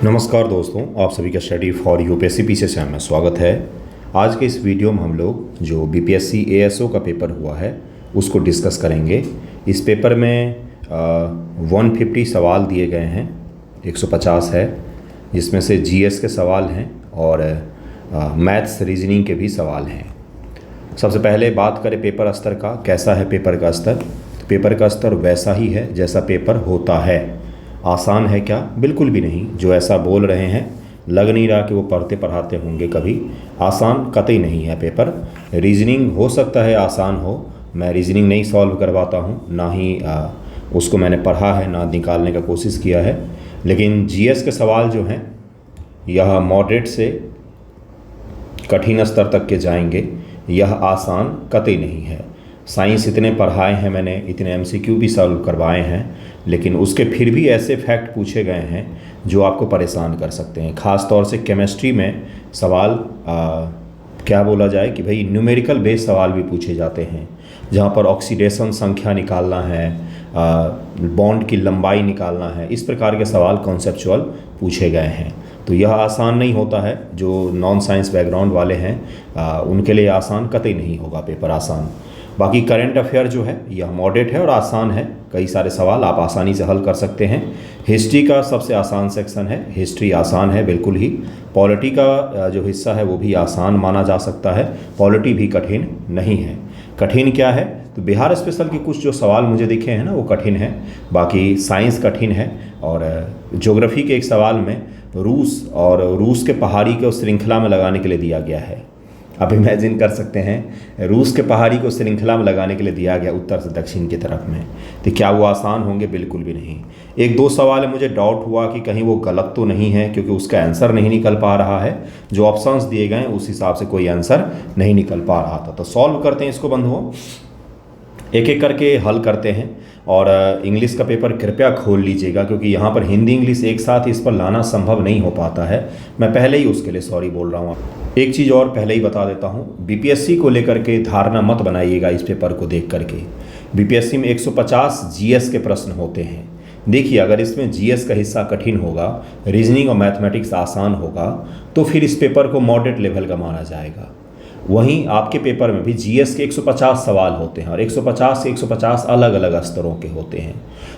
नमस्कार दोस्तों, आप सभी का स्टडी फॉर यूपीएससी पीछे से में स्वागत है। आज के इस वीडियो में हम लोग जो बीपीएससी एएसओ का पेपर हुआ है उसको डिस्कस करेंगे। इस पेपर में 150 सवाल दिए गए हैं, 150 है, जिसमें से जीएस के सवाल हैं और मैथ्स रीजनिंग के भी सवाल हैं। सबसे पहले बात करें पेपर स्तर का, कैसा है पेपर का स्तर। तो पेपर का स्तर वैसा ही है जैसा पेपर होता है। आसान है क्या? बिल्कुल भी नहीं। जो ऐसा बोल रहे हैं लग नहीं रहा कि वो पढ़ते पढ़ाते होंगे कभी। आसान कतई नहीं है पेपर। रीजनिंग हो सकता है आसान हो, मैं रीजनिंग नहीं सॉल्व करवाता हूँ, ना ही उसको मैंने पढ़ा है, ना निकालने का कोशिश किया है। लेकिन जीएस के सवाल जो हैं यह मॉडरेट से कठिन स्तर तक के जाएंगे, यह आसान कतई नहीं है। साइंस इतने पढ़ाए हैं मैंने, इतने एमसीक्यू भी सॉल्व करवाए हैं, लेकिन उसके फिर भी ऐसे फैक्ट पूछे गए हैं जो आपको परेशान कर सकते हैं। ख़ास तौर से केमिस्ट्री में सवाल क्या बोला जाए कि भाई न्यूमेरिकल बेस्ड सवाल भी पूछे जाते हैं, जहाँ पर ऑक्सीडेशन संख्या निकालना है, बॉन्ड की लंबाई निकालना है, इस प्रकार के सवाल कॉन्सेप्चुअल पूछे गए हैं। तो यह आसान नहीं होता है। जो नॉन साइंस बैकग्राउंड वाले हैं उनके लिए आसान कतई नहीं होगा पेपर आसान। बाकी करंट अफेयर जो है यह मॉडरेट है और आसान है। कई सारे सवाल आप आसानी से हल कर सकते हैं। हिस्ट्री का सबसे आसान सेक्शन है, हिस्ट्री आसान है बिल्कुल ही। पॉलिटी का जो हिस्सा है वो भी आसान माना जा सकता है, पॉलिटी भी कठिन नहीं है। कठिन क्या है? तो बिहार स्पेशल के कुछ जो सवाल मुझे दिखे हैं ना वो कठिन है। बाकी साइंस कठिन है। और ज्योग्राफी के एक सवाल में रूस के पहाड़ी को श्रृंखला में लगाने के लिए दिया गया है। आप इमेजिन कर सकते हैं, रूस के पहाड़ी को श्रृंखला में लगाने के लिए दिया गया उत्तर से दक्षिण की तरफ में। तो क्या वो आसान होंगे? बिल्कुल भी नहीं। एक दो सवाल है मुझे डाउट हुआ कि कहीं वो गलत तो नहीं है, क्योंकि उसका आंसर नहीं निकल पा रहा है। जो ऑप्शंस दिए गए हैं उस हिसाब से कोई आंसर नहीं निकल पा रहा था। तो सॉल्व करते हैं इसको बंधुओं, एक एक करके हल करते हैं। और इंग्लिश का पेपर कृपया खोल लीजिएगा, क्योंकि यहाँ पर हिंदी इंग्लिश एक साथ इस पर लाना संभव नहीं हो पाता है। मैं पहले ही उसके लिए सॉरी बोल रहा हूँ। एक चीज़ और पहले ही बता देता हूँ, बीपीएससी को लेकर के धारणा मत बनाइएगा इस पेपर को देख करके। बीपीएससी में 150 जीएस के प्रश्न होते हैं। देखिए, अगर इसमें जीएस का हिस्सा कठिन होगा, रीजनिंग और मैथमेटिक्स आसान होगा, तो फिर इस पेपर को मॉडरेट लेवल का माना जाएगा। वहीं आपके पेपर में भी जीएस के 150 सवाल होते हैं और 150 से 150 अलग अलग स्तरों के होते हैं।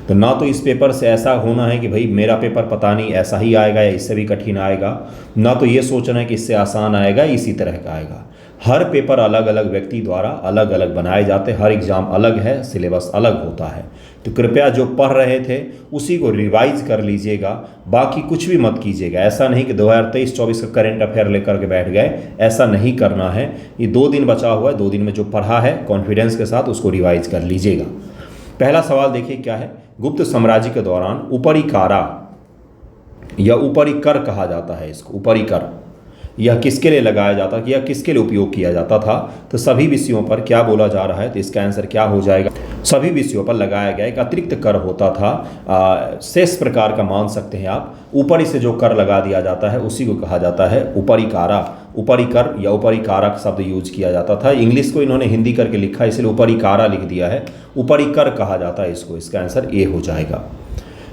तो ना तो इस पेपर से ऐसा होना है कि भाई मेरा पेपर पता नहीं ऐसा ही आएगा या इससे भी कठिन आएगा, ना तो ये सोचना है कि इससे आसान आएगा इसी तरह का आएगा। हर पेपर अलग अलग व्यक्ति द्वारा अलग अलग बनाए जाते हैं, हर एग्ज़ाम अलग है, सिलेबस अलग होता है। तो कृपया जो पढ़ रहे थे उसी को रिवाइज कर लीजिएगा, बाकी कुछ भी मत कीजिएगा। ऐसा नहीं कि 2023-24 का करंट अफेयर लेकर के बैठ गए, ऐसा नहीं करना है। ये 2 दिन बचा हुआ है, 2 दिन में जो पढ़ा है कॉन्फिडेंस के साथ उसको रिवाइज कर लीजिएगा। पहला सवाल देखिए क्या है। गुप्त साम्राज्य के दौरान ऊपरी कारा या ऊपरी कर कहा जाता है इसको, ऊपरी कर, यह किसके लिए लगाया जाता था, यह किसके लिए उपयोग किया जाता था? तो सभी विषयों पर क्या बोला जा रहा है, तो इसका आंसर क्या हो जाएगा? सभी विषयों पर लगाया गया एक अतिरिक्त कर होता था, शेष प्रकार का मान सकते हैं आप। ऊपरी से जो कर लगा दिया जाता है उसी को कहा जाता है ऊपरी कारा। ऊपरी कर या ऊपरी कारक शब्द यूज किया जाता था। इंग्लिश को इन्होंने हिंदी करके लिखा है, इसलिए ऊपरी कारा लिख दिया है, ऊपरी कर कहा जाता है इसको। इसका आंसर ए हो जाएगा।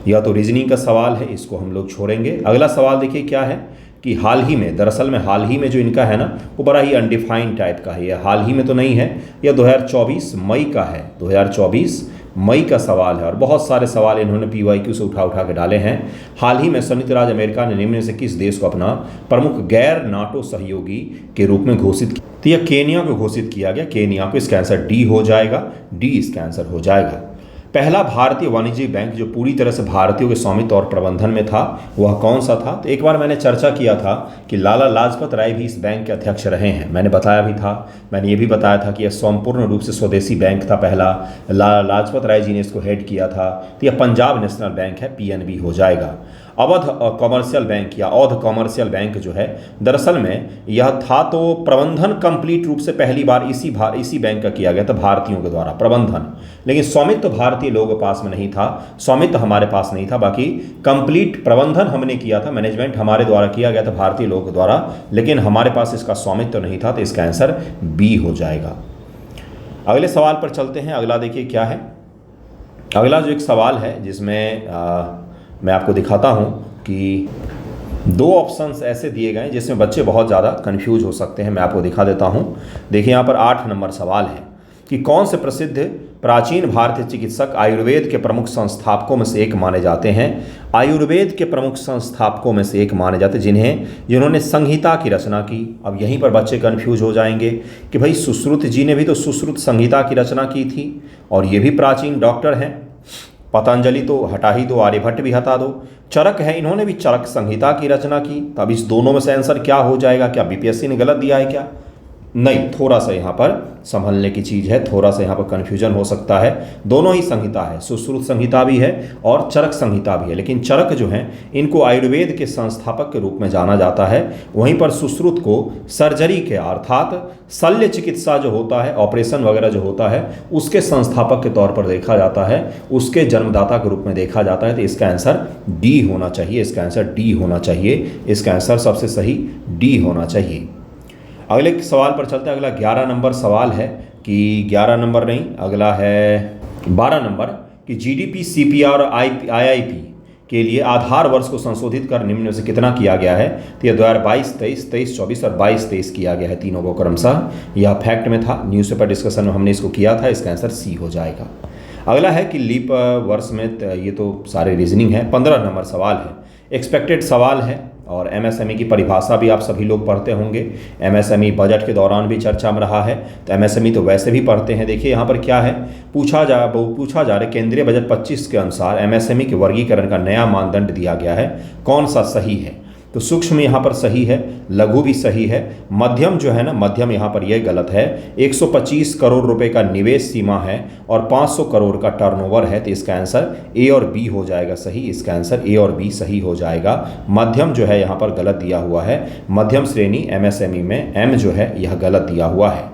यह तो रीजनिंग का सवाल है, इसको हम लोग छोड़ेंगे। अगला सवाल देखिए क्या है कि हाल ही में, दरअसल में हाल ही में जो इनका है ना वो बड़ा ही अनडिफाइंड टाइप का है। यह हाल ही में तो नहीं है, यह 2024 मई का है। 2024 मई का सवाल है और बहुत सारे सवाल इन्होंने पीवाईक्यू से उठा के डाले हैं। हाल ही में संयुक्त राज्य अमेरिका ने निम्न में से किस देश को अपना प्रमुख गैर नाटो सहयोगी के रूप में घोषित किया? तो यह केनिया को घोषित किया गया, केनिया को। इसका आंसर डी हो जाएगा, डी इसका आंसर हो जाएगा। पहला भारतीय वाणिज्यिक बैंक जो पूरी तरह से भारतीयों के स्वामित्व और प्रबंधन में था वह कौन सा था? तो एक बार मैंने चर्चा किया था कि लाला लाजपत राय भी इस बैंक के अध्यक्ष रहे हैं। मैंने बताया भी था, मैंने ये भी बताया था कि यह संपूर्ण रूप से स्वदेशी बैंक था पहला, लाला लाजपत राय जी ने इसको हेड किया था। तो यह पंजाब नेशनल बैंक है, पीएनबी हो जाएगा। अवध कॉमर्शियल बैंक या औध कॉमर्शियल बैंक जो है, दरअसल में यह था तो प्रबंधन कंप्लीट रूप से पहली बार इसी बैंक का किया गया था भारतीयों के द्वारा प्रबंधन, लेकिन स्वामित्व भारतीय लोगों के पास में नहीं था, स्वामित्व हमारे पास नहीं था। बाकी कंप्लीट प्रबंधन हमने किया था, मैनेजमेंट हमारे द्वारा किया गया था भारतीय लोगों द्वारा, लेकिन हमारे पास इसका स्वामित्व नहीं था। तो इसका आंसर बी हो जाएगा। अगले सवाल पर चलते हैं। अगला देखिए क्या है। अगला जो एक सवाल है जिसमें मैं आपको दिखाता हूं कि दो ऑप्शंस ऐसे दिए गए हैं जिसमें बच्चे बहुत ज़्यादा कंफ्यूज हो सकते हैं। मैं आपको दिखा देता हूं। देखिए यहाँ पर 8 नंबर सवाल है कि कौन से प्रसिद्ध प्राचीन भारतीय चिकित्सक आयुर्वेद के प्रमुख संस्थापकों में से एक माने जाते हैं। आयुर्वेद के प्रमुख संस्थापकों में से एक माने जाते हैं जिन्होंने संहिता की रचना की। अब यहीं पर बच्चे कंफ्यूज हो जाएंगे कि भाई सुश्रुत जी ने भी तो सुश्रुत संहिता की रचना की थी और ये भी प्राचीन डॉक्टर हैं। पतंजलि तो हटा ही दो, आर्यभट्ट भी हटा दो। चरक है, इन्होंने भी चरक संहिता की रचना की। तब इस दोनों में से आंसर क्या हो जाएगा? क्या बीपीएससी ने गलत दिया है क्या? नहीं, थोड़ा सा यहाँ पर संभलने की चीज़ है, थोड़ा सा यहाँ पर कन्फ्यूजन हो सकता है। दोनों ही संहिता है, सुश्रुत संहिता भी है और चरक संहिता भी है, लेकिन चरक जो हैं इनको आयुर्वेद के संस्थापक के रूप में जाना जाता है। वहीं पर सुश्रुत को सर्जरी के अर्थात शल्य चिकित्सा जो होता है, ऑपरेशन वगैरह जो होता है, उसके संस्थापक के तौर पर देखा जाता है, उसके जन्मदाता के रूप में देखा जाता है। तो इसका आंसर डी होना चाहिए, इसका आंसर डी होना चाहिए, इसका आंसर सबसे सही डी होना चाहिए। अगले सवाल पर चलते हैं। अगला 11 नंबर सवाल है कि 11 नंबर नहीं, अगला है 12 नंबर कि जीडीपी, सीपीआर और आईआईपी के लिए आधार वर्ष को संशोधित कर निम्न में से कितना किया गया है। तो यह 2022, 23, 23, 24 और 22-23 किया गया है, तीनों को क्रमशः। यह फैक्ट में था, न्यूज़पेपर डिस्कशन में हमने इसको किया था। इसका आंसर सी हो जाएगा। अगला है कि लीप वर्ष में, ये तो सारे रीजनिंग है। 15 नंबर सवाल है, एक्सपेक्टेड सवाल है और एमएसएमई की परिभाषा भी आप सभी लोग पढ़ते होंगे। एमएसएमई बजट के दौरान भी चर्चा में रहा है, तो एमएसएमई तो वैसे भी पढ़ते हैं। देखिए यहाँ पर क्या है, पूछा जा रहा है केंद्रीय बजट 25 के अनुसार एमएसएमई के वर्गीकरण का नया मानदंड दिया गया है, कौन सा सही है? तो सूक्ष्म यहाँ पर सही है, लघु भी सही है, मध्यम जो है ना, मध्यम यहाँ पर यह गलत है। 125 करोड़ रुपए का निवेश सीमा है और 500 करोड़ का टर्नओवर है, तो इसका आंसर ए और बी हो जाएगा सही। इसका आंसर ए और बी सही हो जाएगा। मध्यम जो है यहाँ पर गलत दिया हुआ है, मध्यम श्रेणी एमएसएमई में एम जो है यह गलत दिया हुआ है।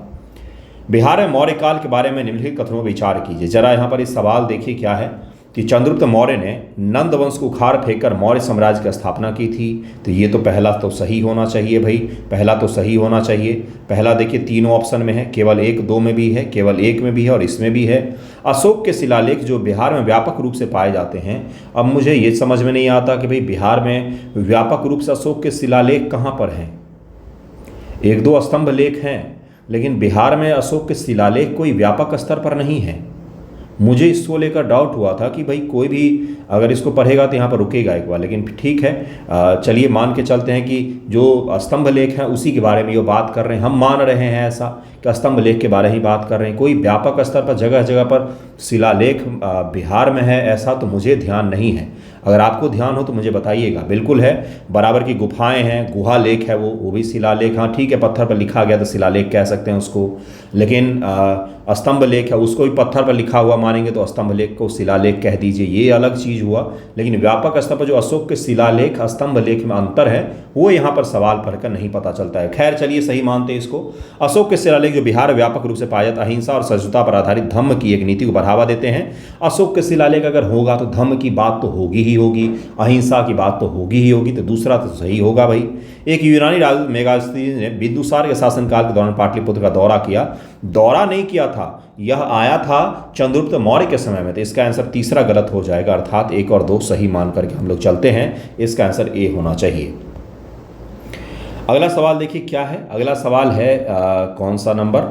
बिहार में मौर्य काल के बारे में निम्नलिखित कथनों पर विचार कीजिए। जरा यहाँ पर इस सवाल देखिए क्या है कि चंद्रगुप्त मौर्य ने नंद वंश को उखाड़ फेंककर मौर्य साम्राज्य की स्थापना की थी। तो ये तो पहला तो सही होना चाहिए भाई, पहला तो सही होना चाहिए। पहला देखिए तीनों ऑप्शन में है, केवल 1, 2 में भी है, केवल 1 में भी है और इसमें भी है। अशोक के शिलालेख जो बिहार में व्यापक रूप से पाए जाते हैं। अब मुझे ये समझ में नहीं आता कि भाई बिहार में व्यापक रूप से अशोक के शिलालेख कहाँ पर हैं। 1-2 स्तंभ लेख हैं, लेकिन बिहार में अशोक के शिलालेख कोई व्यापक स्तर पर नहीं है। मुझे इसको लेकर डाउट हुआ था कि भाई कोई भी अगर इसको पढ़ेगा तो यहाँ पर रुकेगा एक बार, लेकिन ठीक है, चलिए मान के चलते हैं कि जो स्तंभ लेख हैं उसी के बारे में ये बात कर रहे हैं। हम मान रहे हैं ऐसा कि स्तंभ लेख के बारे ही बात कर रहे हैं। कोई व्यापक स्तर पर जगह जगह पर शिलालेख बिहार में है ऐसा तो मुझे ध्यान नहीं है। अगर आपको ध्यान हो तो मुझे बताइएगा। बिल्कुल है, बराबर की गुफाएं हैं, गुहा लेख है, वो भी शिलालेख। हाँ ठीक है, पत्थर पर लिखा गया तो शिलालेख कह सकते हैं उसको, लेकिन स्तंभ लेख है उसको भी पत्थर पर लिखा हुआ मानेंगे तो स्तंभ लेख को शिलालेख कह दीजिए, ये अलग चीज़ हुआ। लेकिन व्यापक स्तर पर जो अशोक के शिलालेख स्तंभ लेख में अंतर है वो यहाँ पर सवाल पढ़कर नहीं पता चलता है। खैर चलिए सही मानते हैं इसको। अशोक के शिलालेख जो बिहार व्यापक रूप से पाया जाता है, अहिंसा और सहिष्णुता पर आधारित धम्म की एक नीति को बढ़ावा देते हैं। अशोक के शिलालेख अगर होगा तो धम्म की बात तो होगी ही होगी, अहिंसा की बात तो होगी ही होगी, तो दूसरा तो सही होगा भाई। एक यूनानी राजा मेगास्थनीज ने बिंदुसार के शासनकाल के दौरान पाटलिपुत्र का दौरा किया। दौरा नहीं किया था, यह आया था चंद्रगुप्त मौर्य के समय में। तो इसका आंसर तीसरा गलत हो जाएगा, अर्थात 1 और 2 सही मान करके हम लोग चलते हैं। इसका आंसर ए होना चाहिए। अगला सवाल देखिए क्या है। अगला सवाल है कौन सा नंबर,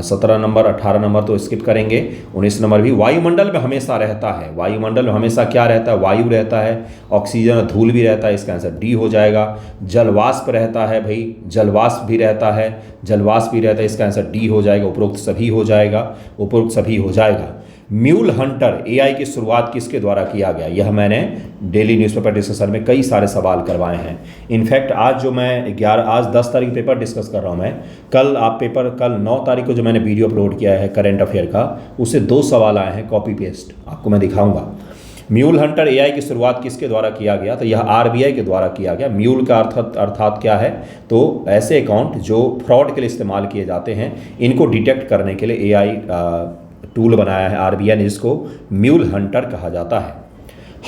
17 नंबर, 18 नंबर तो स्किप करेंगे, 19 नंबर भी। वायुमंडल में हमेशा रहता है, वायुमंडल में हमेशा क्या रहता है? वायु रहता है, ऑक्सीजन और धूल भी रहता है। इसका आंसर डी हो जाएगा। जलवाष्प रहता है भाई, जलवाष्प भी रहता है, जलवाष्प भी रहता है। इसका आंसर डी हो जाएगा। उपरोक्त सभी हो जाएगा, उपरोक्त सभी हो जाएगा। म्यूल हंटर एआई की शुरुआत किसके द्वारा किया गया? यह मैंने डेली न्यूज़पेपर डिस्कशन में कई सारे सवाल करवाए हैं। इनफैक्ट आज जो मैं आज 10 तारीख पेपर डिस्कस कर रहा हूँ मैं, कल 9 तारीख को जो मैंने वीडियो अपलोड किया है करंट अफेयर का, उससे 2 सवाल आए हैं कॉपी पेस्ट, आपको मैं दिखाऊंगा। म्यूल हंटर एआई की शुरुआत किसके द्वारा किया गया? तो यह आरबीआई के द्वारा किया गया। म्यूल का अर्थात क्या है? तो ऐसे अकाउंट जो फ्रॉड के लिए इस्तेमाल किए जाते हैं, इनको डिटेक्ट करने के लिए एआई टूल बनाया है आरबीआई ने, जिसको म्यूल हंटर कहा जाता है।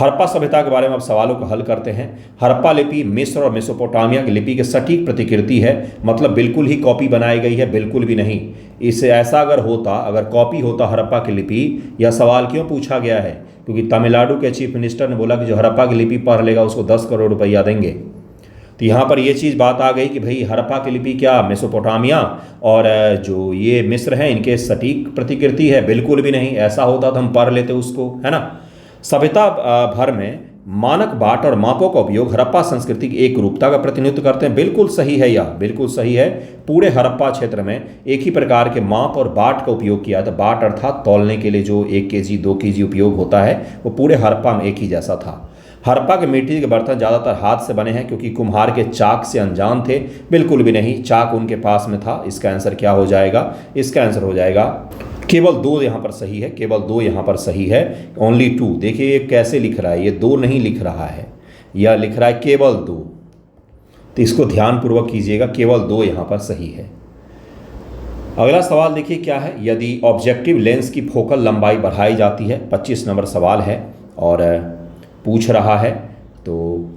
हड़प्पा सभ्यता के बारे में अब सवालों को हल करते हैं। हड़प्पा लिपि मिस्र और मेसोपोटामिया की लिपि की सटीक प्रतिकृति है, मतलब बिल्कुल ही कॉपी बनाई गई है? बिल्कुल भी नहीं। इससे ऐसा अगर कॉपी होता हड़प्पा की लिपि, यह सवाल क्यों पूछा गया है? क्योंकि तमिलनाडु के चीफ मिनिस्टर ने बोला कि जो हड़प्पा की लिपि पढ़ लेगा उसको 10 करोड़ रुपया देंगे। तो यहाँ पर ये चीज़ बात आ गई कि भाई हड़प्पा की लिपि क्या मेसोपोटामिया और जो ये मिस्र हैं इनके सटीक प्रतिकृति है? बिल्कुल भी नहीं। ऐसा होता तो हम पढ़ लेते उसको, है ना। सभ्यता भर में मानक बाट और मापों का उपयोग हड़प्पा संस्कृति की एक रूपता का प्रतिनिधित्व करते हैं। बिल्कुल सही है, यह बिल्कुल सही है। पूरे हड़प्पा क्षेत्र में एक ही प्रकार के माप और बाट का उपयोग किया था। बाट अर्थात तौलने के लिए जो 1 केजी 2 केजी उपयोग होता है, वो पूरे हड़प्पा में एक ही जैसा था। हड़प्पा के मिट्टी के बर्तन ज़्यादातर हाथ से बने हैं क्योंकि कुम्हार के चाक से अनजान थे। बिल्कुल भी नहीं, चाक उनके पास में था। इसका आंसर क्या हो जाएगा? इसका आंसर हो जाएगा केवल 2 यहाँ पर सही है, केवल 2 यहाँ पर सही है। ओनली 2। देखिए ये कैसे लिख रहा है, ये 2 नहीं लिख रहा है, यह लिख रहा है केवल 2। तो इसको ध्यानपूर्वक कीजिएगा, केवल 2 यहाँ पर सही है। अगला सवाल देखिए क्या है। यदि ऑब्जेक्टिव लेंस की फोकल लंबाई बढ़ाई जाती है, 25 नंबर सवाल है और पूछ रहा है, तो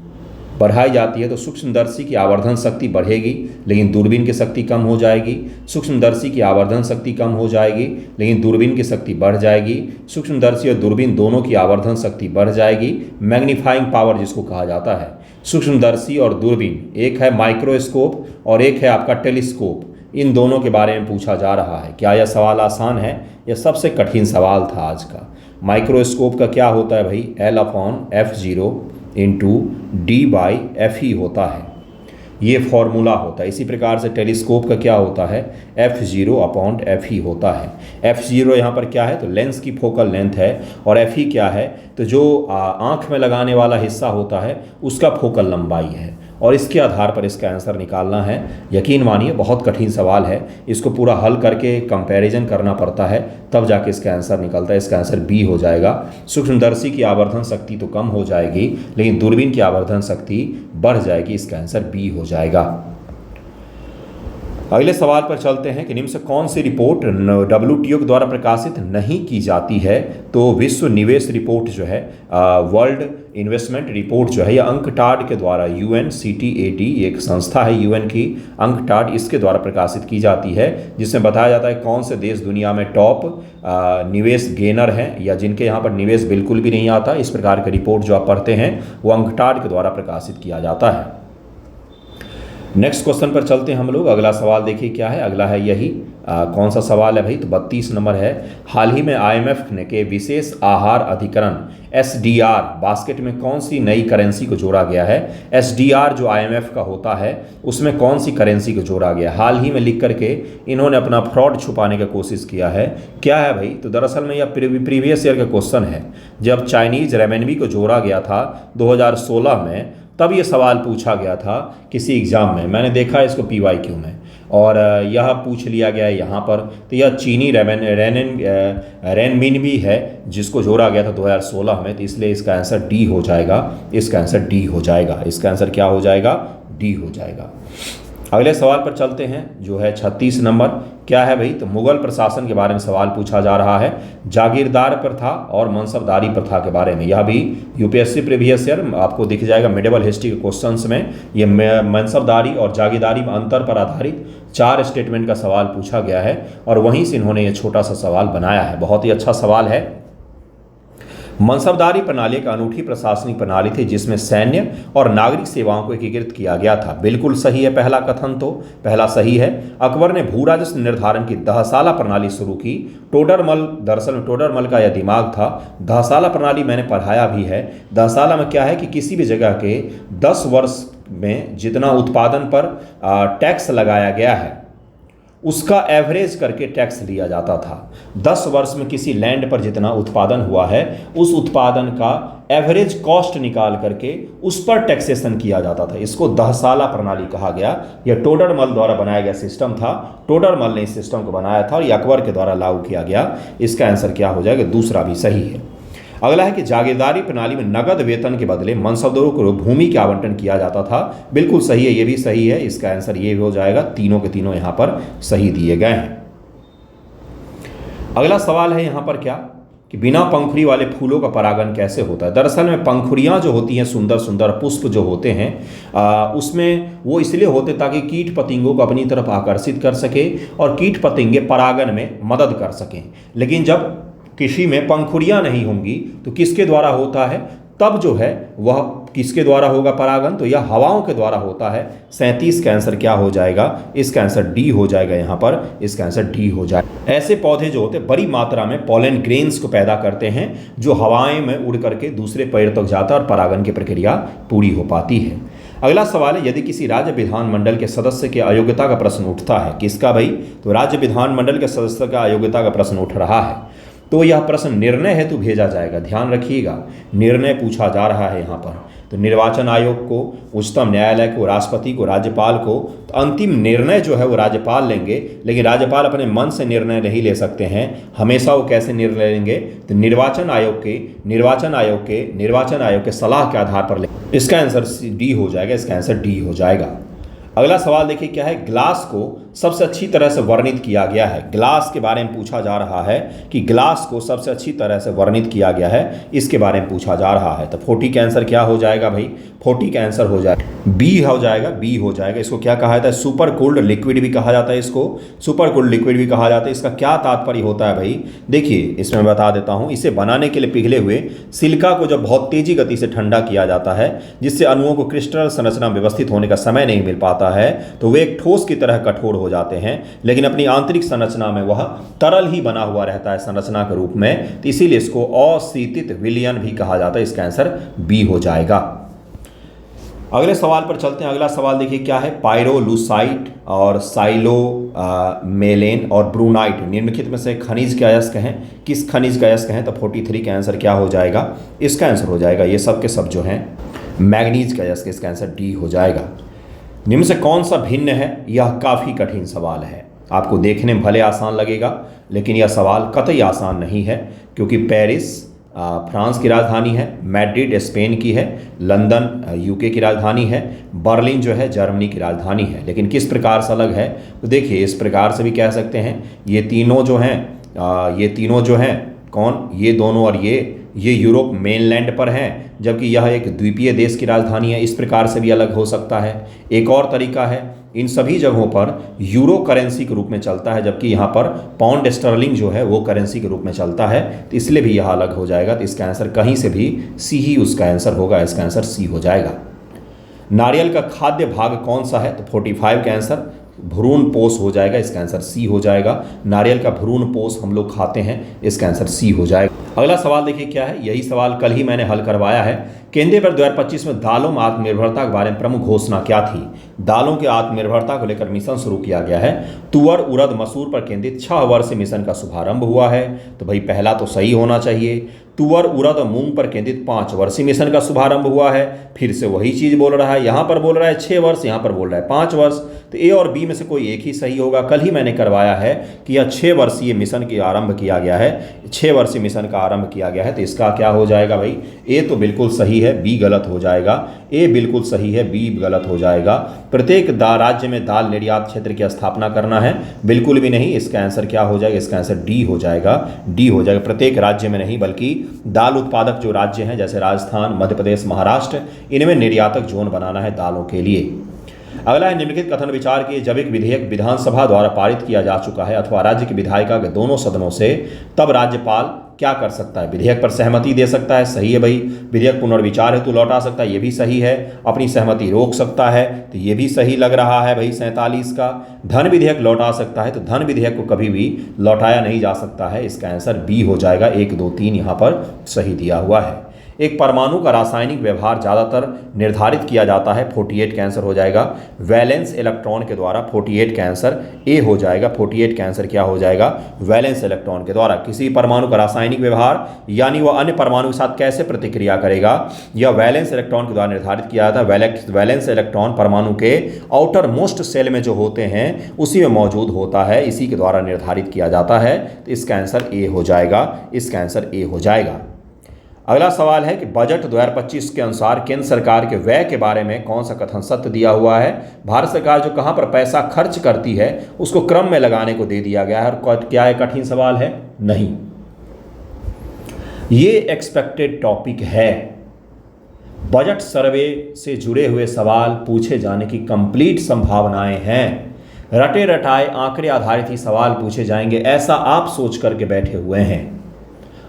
बढ़ाई जाती है तो सूक्ष्मदर्शी की आवर्धन शक्ति बढ़ेगी लेकिन दूरबीन की शक्ति कम हो जाएगी। सूक्ष्मदर्शी की आवर्धन शक्ति कम हो जाएगी लेकिन दूरबीन की शक्ति बढ़ जाएगी। सूक्ष्मदर्शी और दूरबीन दोनों की आवर्धन शक्ति बढ़ जाएगी। मैग्नीफाइंग पावर जिसको कहा जाता है। सूक्ष्मदर्शी और दूरबीन, एक है माइक्रोस्कोप और एक है आपका टेलीस्कोप, इन दोनों के बारे में पूछा जा रहा है। क्या यह सवाल आसान है? यह सबसे कठिन सवाल था आज का। माइक्रोस्कोप का क्या होता है भाई? L/F0 इंटू D/F होता है, ये फॉर्मूला होता है। इसी प्रकार से टेलीस्कोप का क्या होता है? F0/F होता है। F0 यहाँ पर क्या है? तो लेंस की फोकल लेंथ है और F क्या है? तो जो आँख में लगाने वाला हिस्सा होता है उसका फोकल लंबाई है और इसके आधार पर इसका आंसर निकालना है। यकीन मानिए बहुत कठिन सवाल है, इसको पूरा हल करके कंपैरिजन करना पड़ता है तब जाके इसका आंसर निकलता है। इसका आंसर बी हो जाएगा। सूक्ष्मदर्शी की आवर्धन शक्ति तो कम हो जाएगी लेकिन दूरबीन की आवर्धन शक्ति बढ़ जाएगी। इसका आंसर बी हो जाएगा। अगले सवाल पर चलते हैं कि निम्न से कौन सी रिपोर्ट WTO के द्वारा प्रकाशित नहीं की जाती है? तो विश्व निवेश रिपोर्ट जो है, वर्ल्ड इन्वेस्टमेंट रिपोर्ट जो है, यह अंकटाड के द्वारा UNCTAD एक संस्था है UN की, अंकटाड इसके द्वारा प्रकाशित की जाती है, जिसमें बताया जाता है कौन से देश दुनिया में टॉप निवेश गेनर हैं या जिनके यहाँ पर निवेश बिल्कुल भी नहीं आता। इस प्रकार की रिपोर्ट जो आप पढ़ते हैं वो अंकटाड के द्वारा प्रकाशित किया जाता है। नेक्स्ट क्वेश्चन पर चलते हैं हम लोग। अगला सवाल देखिए क्या है। अगला है यही कौन सा सवाल है भाई? तो 32 नंबर है। हाल ही में IMF ने के विशेष आहार अधिकरण SDR बास्केट में कौन सी नई करेंसी को जोड़ा गया है? SDR जो IMF का होता है उसमें कौन सी करेंसी को जोड़ा गया? हाल ही में लिख करके इन्होंने अपना फ्रॉड छुपाने का कोशिश किया है। क्या है भाई? तो दरअसल में यह प्रीवियस ईयर का क्वेश्चन है। जब चाइनीज रेमेनबी को जोड़ा गया था 2016 में, तब ये सवाल पूछा गया था किसी एग्ज़ाम में। मैंने देखा इसको PYQ में और यह पूछ लिया गया है यहाँ पर। तो यह चीनी रेनमिनबी है जिसको जोड़ा गया था 2016 में, तो इसलिए इसका आंसर डी हो जाएगा। इसका आंसर डी हो जाएगा। इसका आंसर क्या हो जाएगा? डी हो जाएगा। अगले सवाल पर चलते हैं जो है 36 नंबर। क्या है भाई? तो मुगल प्रशासन के बारे में सवाल पूछा जा रहा है। जागीरदार प्रथा और मनसबदारी प्रथा के बारे में। यह भी UPSC प्रीवियस ईयर आपको दिख जाएगा मिडिवल हिस्ट्री के क्वेश्चंस में। ये मनसबदारी और जागीरदारी में अंतर पर आधारित 4 स्टेटमेंट का सवाल पूछा गया है और वहीं से इन्होंने ये छोटा सा सवाल बनाया है। बहुत ही अच्छा सवाल है। मनसबदारी प्रणाली एक अनूठी प्रशासनिक प्रणाली थी जिसमें सैन्य और नागरिक सेवाओं को एकीकृत किया गया था। बिल्कुल सही है पहला कथन, तो पहला सही है। अकबर ने भू राजस्व निर्धारण की दहसाला प्रणाली शुरू की। टोडरमल, दरअसल में टोडरमल का यह दिमाग था। दहसाला प्रणाली मैंने पढ़ाया भी है। दहसाला में क्या है कि किसी भी जगह के 10 वर्ष में जितना उत्पादन पर टैक्स लगाया गया है उसका एवरेज करके टैक्स लिया जाता था। 10 वर्ष में किसी लैंड पर जितना उत्पादन हुआ है उस उत्पादन का एवरेज कॉस्ट निकाल करके उस पर टैक्सेशन किया जाता था। इसको दहसाला प्रणाली कहा गया। यह टोडरमल द्वारा बनाया गया सिस्टम था। टोडरमल ने इस सिस्टम को बनाया था और यह अकबर के द्वारा लागू किया गया। इसका आंसर क्या हो जाएगा? दूसरा भी सही है। अगला है कि जागीरदारी प्रणाली में नगद वेतन के बदले मनसबदारों को भूमि का आवंटन किया जाता था। बिल्कुल सही है, ये भी सही है। इसका आंसर ये हो जाएगा। तीनों के तीनों यहाँ पर सही दिए गए हैं। अगला सवाल है यहाँ पर क्या कि बिना पंखुड़ी वाले फूलों का परागण कैसे होता है? दरअसल में पंखुड़ियाँ जो होती हैं, सुंदर सुंदर पुष्प जो होते हैं उसमें वो इसलिए होते ताकि कीट पतंगों को अपनी तरफ आकर्षित कर सके और कीट पतंगे परागण में मदद कर सकें। लेकिन जब किसी में पंखुड़ियाँ नहीं होंगी तो किसके द्वारा होता है? तब जो है वह किसके द्वारा होगा परागण, तो यह हवाओं के द्वारा होता है। 37 का आंसर क्या हो जाएगा, इसका आंसर डी हो जाएगा। यहाँ पर इसका आंसर डी हो जाएगा। ऐसे पौधे जो होते हैं बड़ी मात्रा में पॉलन ग्रेन्स को पैदा करते हैं जो हवाएं में उड़ करके दूसरे पेड़ तक जाता है और परागण की प्रक्रिया पूरी हो पाती है। अगला सवाल है, यदि किसी राज्य विधानमंडल के सदस्य की अयोग्यता का प्रश्न उठता है, किसका भाई, तो राज्य विधानमंडल के सदस्य का अयोग्यता का प्रश्न उठ रहा है, तो यह प्रश्न निर्णय हेतु भेजा जाएगा। ध्यान रखिएगा, निर्णय पूछा जा रहा है यहाँ पर। तो निर्वाचन आयोग को, उच्चतम न्यायालय को, राष्ट्रपति को, राज्यपाल को, तो अंतिम निर्णय जो है वो राज्यपाल लेंगे। लेकिन राज्यपाल अपने मन से निर्णय नहीं ले सकते हैं, हमेशा वो कैसे निर्णय लेंगे, तो निर्वाचन आयोग के सलाह के आधार पर लेंगे। इसका आंसर डी हो जाएगा, इसका आंसर डी हो जाएगा। अगला सवाल देखिए क्या है, ग्लास को सबसे अच्छी तरह से वर्णित किया गया है। ग्लास के बारे में पूछा जा रहा है कि ग्लास को सबसे अच्छी तरह से वर्णित किया गया है, इसके बारे में पूछा जा रहा है। तो 40 का आंसर क्या हो जाएगा भाई, 40 का आंसर हो जाएगा बी हो जाएगा, बी हो जाएगा। इसको क्या कहा जाता है, सुपर कोल्ड लिक्विड भी कहा जाता है, इसको सुपर कोल्ड लिक्विड भी कहा जाता है। इसका क्या तात्पर्य होता है भाई, देखिए इसमें बता देता हूँ। इसे बनाने के लिए पिघले हुए सिलिका को जब बहुत तेजी गति से ठंडा किया जाता है, जिससे अणुओं को क्रिस्टल संरचना व्यवस्थित होने का समय नहीं मिल पाता है, तो वे एक ठोस की तरह कठोर हो जाते हैं, लेकिन अपनी आंतरिक संरचना में वह तरल ही बना हुआ रहता है संरचना के रूप में। तो इसीलिए इसको अशीतित विलयन भी कहा जाता है। इसका आंसर बी हो जाएगा। अगले सवाल पर चलते हैं। अगला सवाल देखिए क्या है, पायरोलूसाइट और साइलोमेलेन और ब्रूनाइट निम्नलिखित में से खनिज का अयस्क हैं, किस खनिज का अयस्क हैं, तो 43 का आंसर क्या हो जाएगा, इसका आंसर हो जाएगा ये सब के सब जो हैं मैग्नीज का अयस्क। इसका आंसर डी हो जाएगा। निम्न से कौन सा भिन्न है, यह काफ़ी कठिन सवाल है। आपको देखने में भले आसान लगेगा, लेकिन यह सवाल कतई आसान नहीं है, क्योंकि पेरिस फ्रांस की राजधानी है, मैड्रिड स्पेन की है, लंदन यूके की राजधानी है, बर्लिन जो है जर्मनी की राजधानी है। लेकिन किस प्रकार से अलग है, तो देखिए इस प्रकार से भी कह सकते हैं, ये तीनों जो हैं कौन, ये दोनों और ये यूरोप मेनलैंड पर हैं, जबकि यह एक द्वीपीय देश की राजधानी है। इस प्रकार से भी अलग हो सकता है। एक और तरीका है, इन सभी जगहों पर यूरो करेंसी के रूप में चलता है, जबकि यहाँ पर पाउंड स्टर्लिंग जो है वो करेंसी के रूप में चलता है, तो इसलिए भी यह अलग हो जाएगा। तो इसका आंसर कहीं से भी सी ही उसका आंसर होगा, इसका आंसर सी हो जाएगा। नारियल का खाद्य भाग कौन सा है, तो 45 का आंसर भ्रूण पोष हो जाएगा, इसका आंसर सी हो जाएगा। नारियल का भ्रूण पोष हम लोग खाते हैं, इसका आंसर सी हो जाएगा। अगला सवाल देखिए क्या है, यही सवाल कल ही मैंने हल करवाया है। केंद्रीय बजट 2025 में दालों में आत्मनिर्भरता के बारे में प्रमुख घोषणा क्या थी। दालों की आत्मनिर्भरता को लेकर मिशन शुरू किया गया है। तुअर, उड़द, मसूर पर केंद्रित 6 वर्षीय मिशन का शुभारंभ हुआ है। तो भाई पहला तो सही होना चाहिए। तुअर, उड़द और मूंग पर केंद्रित 5 वर्षीय मिशन का शुभारंभ हुआ है। फिर से वही चीज़ बोल रहा है, यहाँ पर बोल रहा है 6 वर्ष, यहाँ पर बोल रहा है 5 वर्ष। तो ए और बी में से कोई एक ही सही होगा। कल ही मैंने करवाया है कि यह 6 वर्षीय मिशन की आरंभ किया गया है, 6 वर्षीय मिशन का आरंभ किया गया है। तो इसका क्या हो जाएगा भाई, ए तो बिल्कुल सही है, बी गलत हो जाएगा। ए बिल्कुल सही है, बी गलत हो जाएगा। प्रत्येक राज्य में दाल निर्यात क्षेत्र की स्थापना करना है, बिल्कुल भी नहीं। इसका आंसर क्या हो जाएगा, इसका आंसर डी हो जाएगा, डी हो जाएगा। प्रत्येक राज्य में नहीं, बल्कि दाल उत्पादक जो राज्य हैं जैसे राजस्थान, मध्य प्रदेश, महाराष्ट्र, इनमें निर्यातक जोन बनाना है दालों के लिए। अगला है, निम्नलिखित कथन विचार के जब एक विधेयक विधानसभा द्वारा पारित किया जा चुका है अथवा राज्य की विधायिका के दोनों सदनों से, तब राज्यपाल क्या कर सकता है, विधेयक पर सहमति दे सकता है, सही है भाई। विधेयक पुनर्विचार हेतु लौटा सकता है, ये भी सही है। अपनी सहमति रोक सकता है, तो ये भी सही लग रहा है भाई 47 का। धन विधेयक लौटा सकता है, तो धन विधेयक को कभी भी लौटाया नहीं जा सकता है, इसका आंसर बी हो जाएगा। 1, 2, 3 यहाँ पर सही दिया हुआ है। एक परमाणु का रासायनिक व्यवहार ज़्यादातर निर्धारित किया जाता है, 48 का आंसर हो जाएगा वैलेंस इलेक्ट्रॉन के द्वारा। 48 का आंसर ए हो जाएगा। 48 का आंसर क्या हो जाएगा, वैलेंस इलेक्ट्रॉन के द्वारा। किसी परमाणु का रासायनिक व्यवहार यानी वह अन्य परमाणु के साथ कैसे प्रतिक्रिया करेगा, यह वैलेंस इलेक्ट्रॉन के द्वारा निर्धारित किया जाता है। वैलेंस इलेक्ट्रॉन परमाणु के आउटर मोस्ट सेल में जो होते हैं उसी में मौजूद होता है, इसी के द्वारा निर्धारित किया जाता है। तो इसका आंसर ए हो जाएगा, इसका आंसर ए हो जाएगा। अगला सवाल है कि बजट 2025 के अनुसार केंद्र सरकार के व्यय के बारे में कौन सा कथन सत्य दिया हुआ है। भारत सरकार जो कहां पर पैसा खर्च करती है उसको क्रम में लगाने को दे दिया गया है। और क्या है, कठिन सवाल है नहीं, ये एक्सपेक्टेड टॉपिक है। बजट सर्वे से जुड़े हुए सवाल पूछे जाने की कंप्लीट संभावनाएं हैं। रटे रटाए आंकड़े आधारित ही सवाल पूछे जाएंगे, ऐसा आप सोच करके बैठे हुए हैं।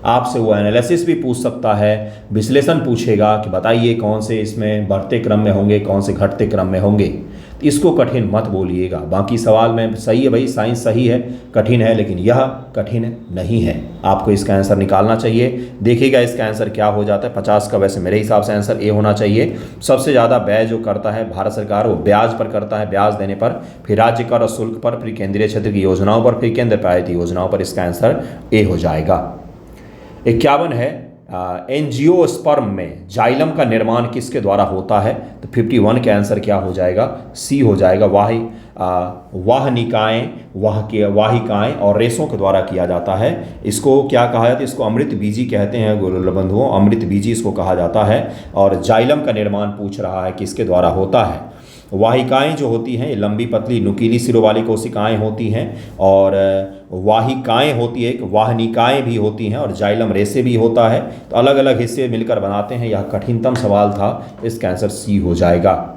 आपसे वो एनालिसिस भी पूछ सकता है, विश्लेषण पूछेगा कि बताइए कौन से इसमें बढ़ते क्रम में होंगे, कौन से घटते क्रम में होंगे। तो इसको कठिन मत बोलिएगा। बाकी सवाल में सही है भाई, साइंस सही है, कठिन है, लेकिन यह कठिन नहीं है। आपको इसका आंसर निकालना चाहिए। देखिएगा इसका आंसर क्या हो जाता है। 50 का वैसे मेरे हिसाब से आंसर ए होना चाहिए। सबसे ज़्यादा व्यय जो करता है भारत सरकार वो ब्याज पर करता है, ब्याज देने पर, फिर राज्य कर और शुल्क पर, फिर केंद्रीय क्षेत्र की योजनाओं पर, फिर केंद्र प्रायोजित योजनाओं पर। इसका आंसर ए हो जाएगा। 51 है, एंजियोस्पर्म में जाइलम का निर्माण किसके द्वारा होता है? तो 51 का आंसर क्या हो जाएगा? सी हो जाएगा। वाहिकाएं और रेशों के द्वारा किया जाता है। इसको क्या कहा जाता है? इसको अमृत बीजी कहते हैं गुरु बंधुओं, अमृत बीजी इसको कहा जाता है। और जाइलम का निर्माण पूछ रहा है किसके द्वारा होता है। वाहिकाएं जो होती हैं ये लंबी पतली नुकीली सिरों वाली कोशिकाएं होती हैं, और वाहिकाएं होती है, एक वाहनिकाएं भी होती हैं, और जाइलम रेशे भी होता है। तो अलग अलग हिस्से मिलकर बनाते हैं। यह कठिनतम सवाल था, इसका आंसर सी हो जाएगा।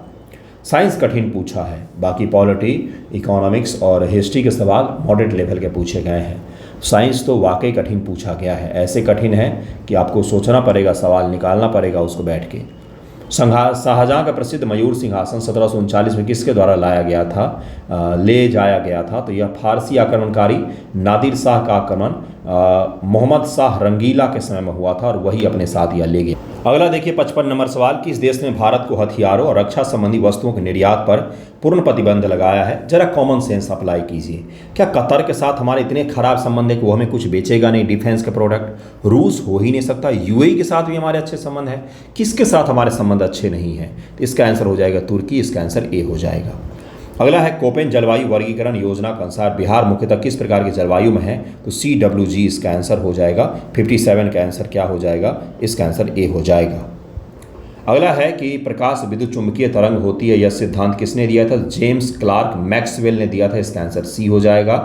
साइंस कठिन पूछा है, बाकी पॉलिटी, इकोनॉमिक्स और हिस्ट्री के सवाल मॉडरेट लेवल के पूछे गए हैं। साइंस तो वाकई कठिन पूछा गया है, ऐसे कठिन है कि आपको सोचना पड़ेगा, सवाल निकालना पड़ेगा उसको बैठ के। शाहजहाँ का प्रसिद्ध मयूर सिंहासन 1739 में किसके द्वारा ले जाया गया था? तो यह फारसी आक्रमणकारी नादिर शाह का आक्रमण मोहम्मद शाह रंगीला के समय में हुआ था, और वही अपने साथ यह ले गए। अगला देखिए 55 नंबर सवाल, किस देश ने भारत को हथियारों और रक्षा संबंधी वस्तुओं के निर्यात पर पूर्ण प्रतिबंध लगाया है? जरा कॉमन सेंस अप्लाई कीजिए। क्या कतर के साथ हमारे इतने खराब संबंध है कि वो हमें कुछ बेचेगा नहीं डिफेंस के प्रोडक्ट? रूस हो ही नहीं सकता। यूएई के साथ भी हमारे अच्छे संबंध है। किसके साथ हमारे संबंध अच्छे नहीं हैं? तो इसका आंसर हो जाएगा तुर्की। इसका आंसर ए हो जाएगा। अगला है कोपेन जलवायु वर्गीकरण योजना के अनुसार बिहार मुख्यतः किस प्रकार की जलवायु में है? तो CWG इसका आंसर हो जाएगा। 57 का आंसर क्या हो जाएगा? इसका आंसर ए हो जाएगा। अगला है कि प्रकाश विद्युत चुंबकीय तरंग होती है, यह सिद्धांत किसने दिया था? जेम्स क्लार्क मैक्सवेल ने दिया था। इसका आंसर सी हो जाएगा।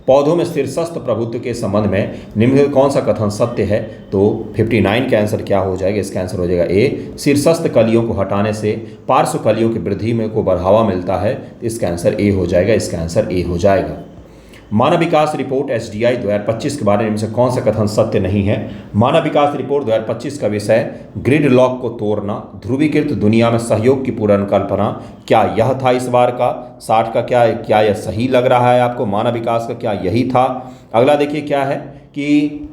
पौधों में शीर्षस्थ प्रभुत्व के संबंध में निम्नलिखित कौन सा कथन सत्य है? तो 59 का आंसर क्या हो जाएगा? इसका आंसर हो जाएगा ए। शीर्षस्थ कलियों को हटाने से पार्श्व कलियों की वृद्धि में को बढ़ावा मिलता है। इसका आंसर ए हो जाएगा। इसका आंसर ए हो जाएगा। मानव विकास रिपोर्ट SDI 2025 के बारे में से कौन सा कथन सत्य नहीं है? मानव विकास रिपोर्ट 2025 का विषय ग्रिड लॉक को तोड़ना, ध्रुवीकृत दुनिया में सहयोग की पुनर्कल्पना, क्या यह था इस बार का 60 का? क्या यह सही लग रहा है आपको? मानव विकास का क्या यही था? अगला देखिए क्या है कि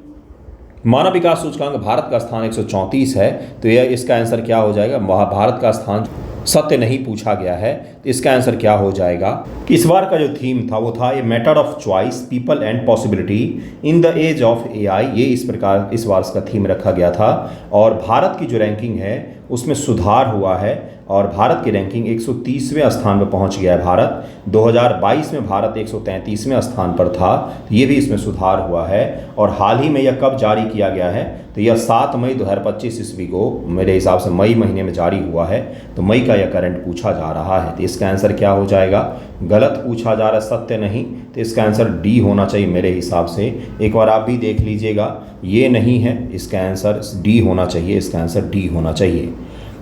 मानव विकास सूचकांक भारत का स्थान 134 है, तो यह इसका आंसर क्या हो जाएगा? भारत का स्थान सत्य नहीं पूछा गया है, तो इसका आंसर क्या हो जाएगा? कि इस बार का जो थीम था वो था a matter of choice, people and possibility in the age of AI। ये इस प्रकार इस बार का थीम रखा गया था। और भारत की जो रैंकिंग है उसमें सुधार हुआ है, और भारत की रैंकिंग 130वें स्थान पर पहुंच गया है। भारत 2022 में भारत 133वें स्थान पर था, तो ये भी इसमें सुधार हुआ है। और हाल ही में यह कब जारी किया गया है? तो यह 7 मई 2025 ईस्वी को मेरे हिसाब से मई महीने में जारी हुआ है। तो मई का यह करंट पूछा जा रहा है, तो इसका आंसर क्या हो जाएगा? गलत पूछा जा रहा है, सत्य नहीं। तो इसका आंसर डी होना चाहिए मेरे हिसाब से। एक बार आप भी देख लीजिएगा, ये नहीं है, इसका आंसर डी होना चाहिए। इसका आंसर डी होना चाहिए।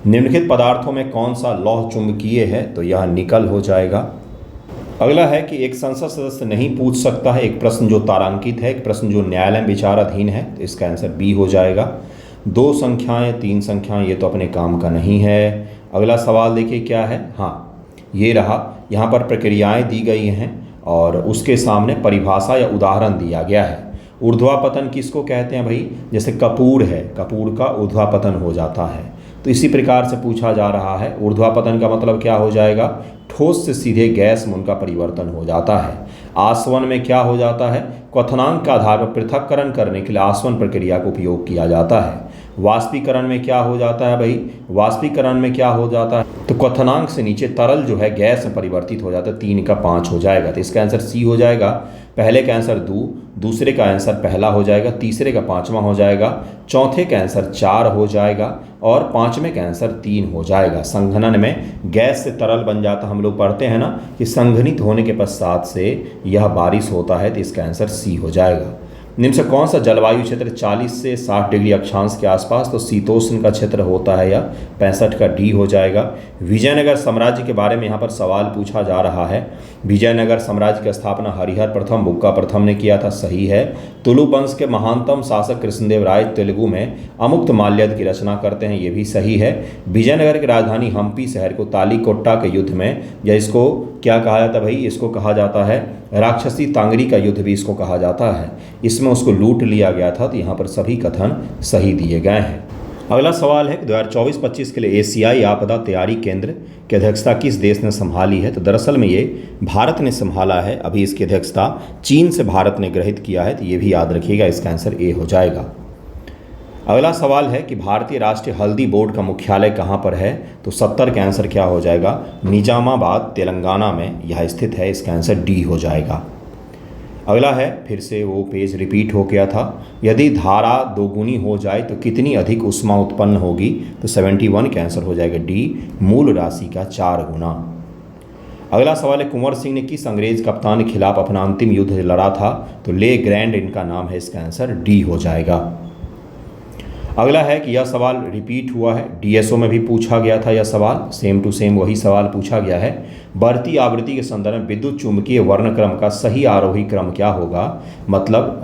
निम्नलिखित पदार्थों में कौन सा लौह चुंबकीय है? तो यह निकल हो जाएगा। अगला है कि एक संसद सदस्य नहीं पूछ सकता है एक प्रश्न जो तारांकित है, एक प्रश्न जो न्यायालय में विचाराधीन है, तो इसका आंसर बी हो जाएगा। 2 संख्याएं 3 संख्याएं ये तो अपने काम का नहीं है। अगला सवाल देखिए क्या है। हाँ, ये रहा। यहाँ पर प्रक्रियाएं दी गई हैं और उसके सामने परिभाषा या उदाहरण दिया गया है। ऊर्ध्वापतन किसको कहते हैं भाई? जैसे कपूर है, कपूर का ऊर्ध्वापतन हो जाता है, तो इसी प्रकार से पूछा जा रहा है। ऊर्ध्वापतन का मतलब क्या हो जाएगा? ठोस से सीधे गैस में उनका परिवर्तन हो जाता है। आसवन में क्या हो जाता है? क्वथनांक के आधार पर पृथक्करण करने के लिए आसवन प्रक्रिया का उपयोग किया जाता है। वाष्पीकरण में क्या हो जाता है भाई? वाष्पीकरण में क्या हो जाता है? तो क्वथनांक से नीचे तरल जो है गैस में परिवर्तित हो जाता है। 3 का 5 हो जाएगा, तो इसका आंसर सी हो जाएगा। पहले का आंसर 2, दूसरे का आंसर पहला हो जाएगा, तीसरे का 5वां हो जाएगा, चौथे का आंसर 4 हो जाएगा, और 5वें का आंसर 3 हो जाएगा। संघनन में गैस से तरल बन जाता, हम लोग पढ़ते हैं ना कि संघनित होने के पश्चात से यह बारिश होता है, तो इसका आंसर सी हो जाएगा। निम्न से कौन सा जलवायु क्षेत्र 40 से 60 डिग्री अक्षांश के आसपास, तो शीतोष्ण का क्षेत्र होता है, या 65 का डी हो जाएगा। विजयनगर साम्राज्य के बारे में यहाँ पर सवाल पूछा जा रहा है। विजयनगर साम्राज्य की स्थापना हरिहर प्रथम बुक्का प्रथम ने किया था, सही है। तुलु वंश के महानतम शासक कृष्णदेव राय तेलुगु में अमुक्त माल्यद की रचना करते हैं, ये भी सही है। विजयनगर की राजधानी हम्पी शहर को तालीकोट्टा के युद्ध में, या इसको क्या कहा जाता है भाई, इसको कहा जाता है राक्षसी तांगरी का युद्ध भी इसको कहा जाता है। इसमें उसको लूट लिया गया था। तो यहाँ पर सभी कथन सही दिए गए हैं। अगला सवाल है कि 2024-25 के लिए एशियाई आपदा तैयारी केंद्र की अध्यक्षता किस देश ने संभाली है। तो दरअसल में ये भारत ने संभाला है। अभी इसकी अध्यक्षता चीन से भारत ने ग्रहित किया है, तो ये भी याद रखिएगा। इसका आंसर ए हो जाएगा। अगला सवाल है कि भारतीय राष्ट्रीय हल्दी बोर्ड का मुख्यालय कहाँ पर है। तो 70 का आंसर क्या हो जाएगा, निजामाबाद तेलंगाना में यह स्थित है। इसका आंसर डी हो जाएगा। अगला है, फिर से वो पेज रिपीट हो गया था। यदि धारा दोगुनी हो जाए तो कितनी अधिक ऊष्मा उत्पन्न होगी। तो 71 का आंसर हो जाएगा डी, मूल राशि का 4 गुना। अगला सवाल है, कुंवर सिंह ने किस अंग्रेज कप्तान के खिलाफ अपना अंतिम युद्ध लड़ा था। तो ले ग्रैंड इनका नाम है। इसका आंसर डी हो जाएगा। अगला है कि यह सवाल रिपीट हुआ है, डीएसओ में भी पूछा गया था। यह सवाल सेम टू सेम वही सवाल पूछा गया है। बढ़ती आवृत्ति के संदर्भ में विद्युत चुंबकीय वर्णक्रम का सही आरोही क्रम क्या होगा। मतलब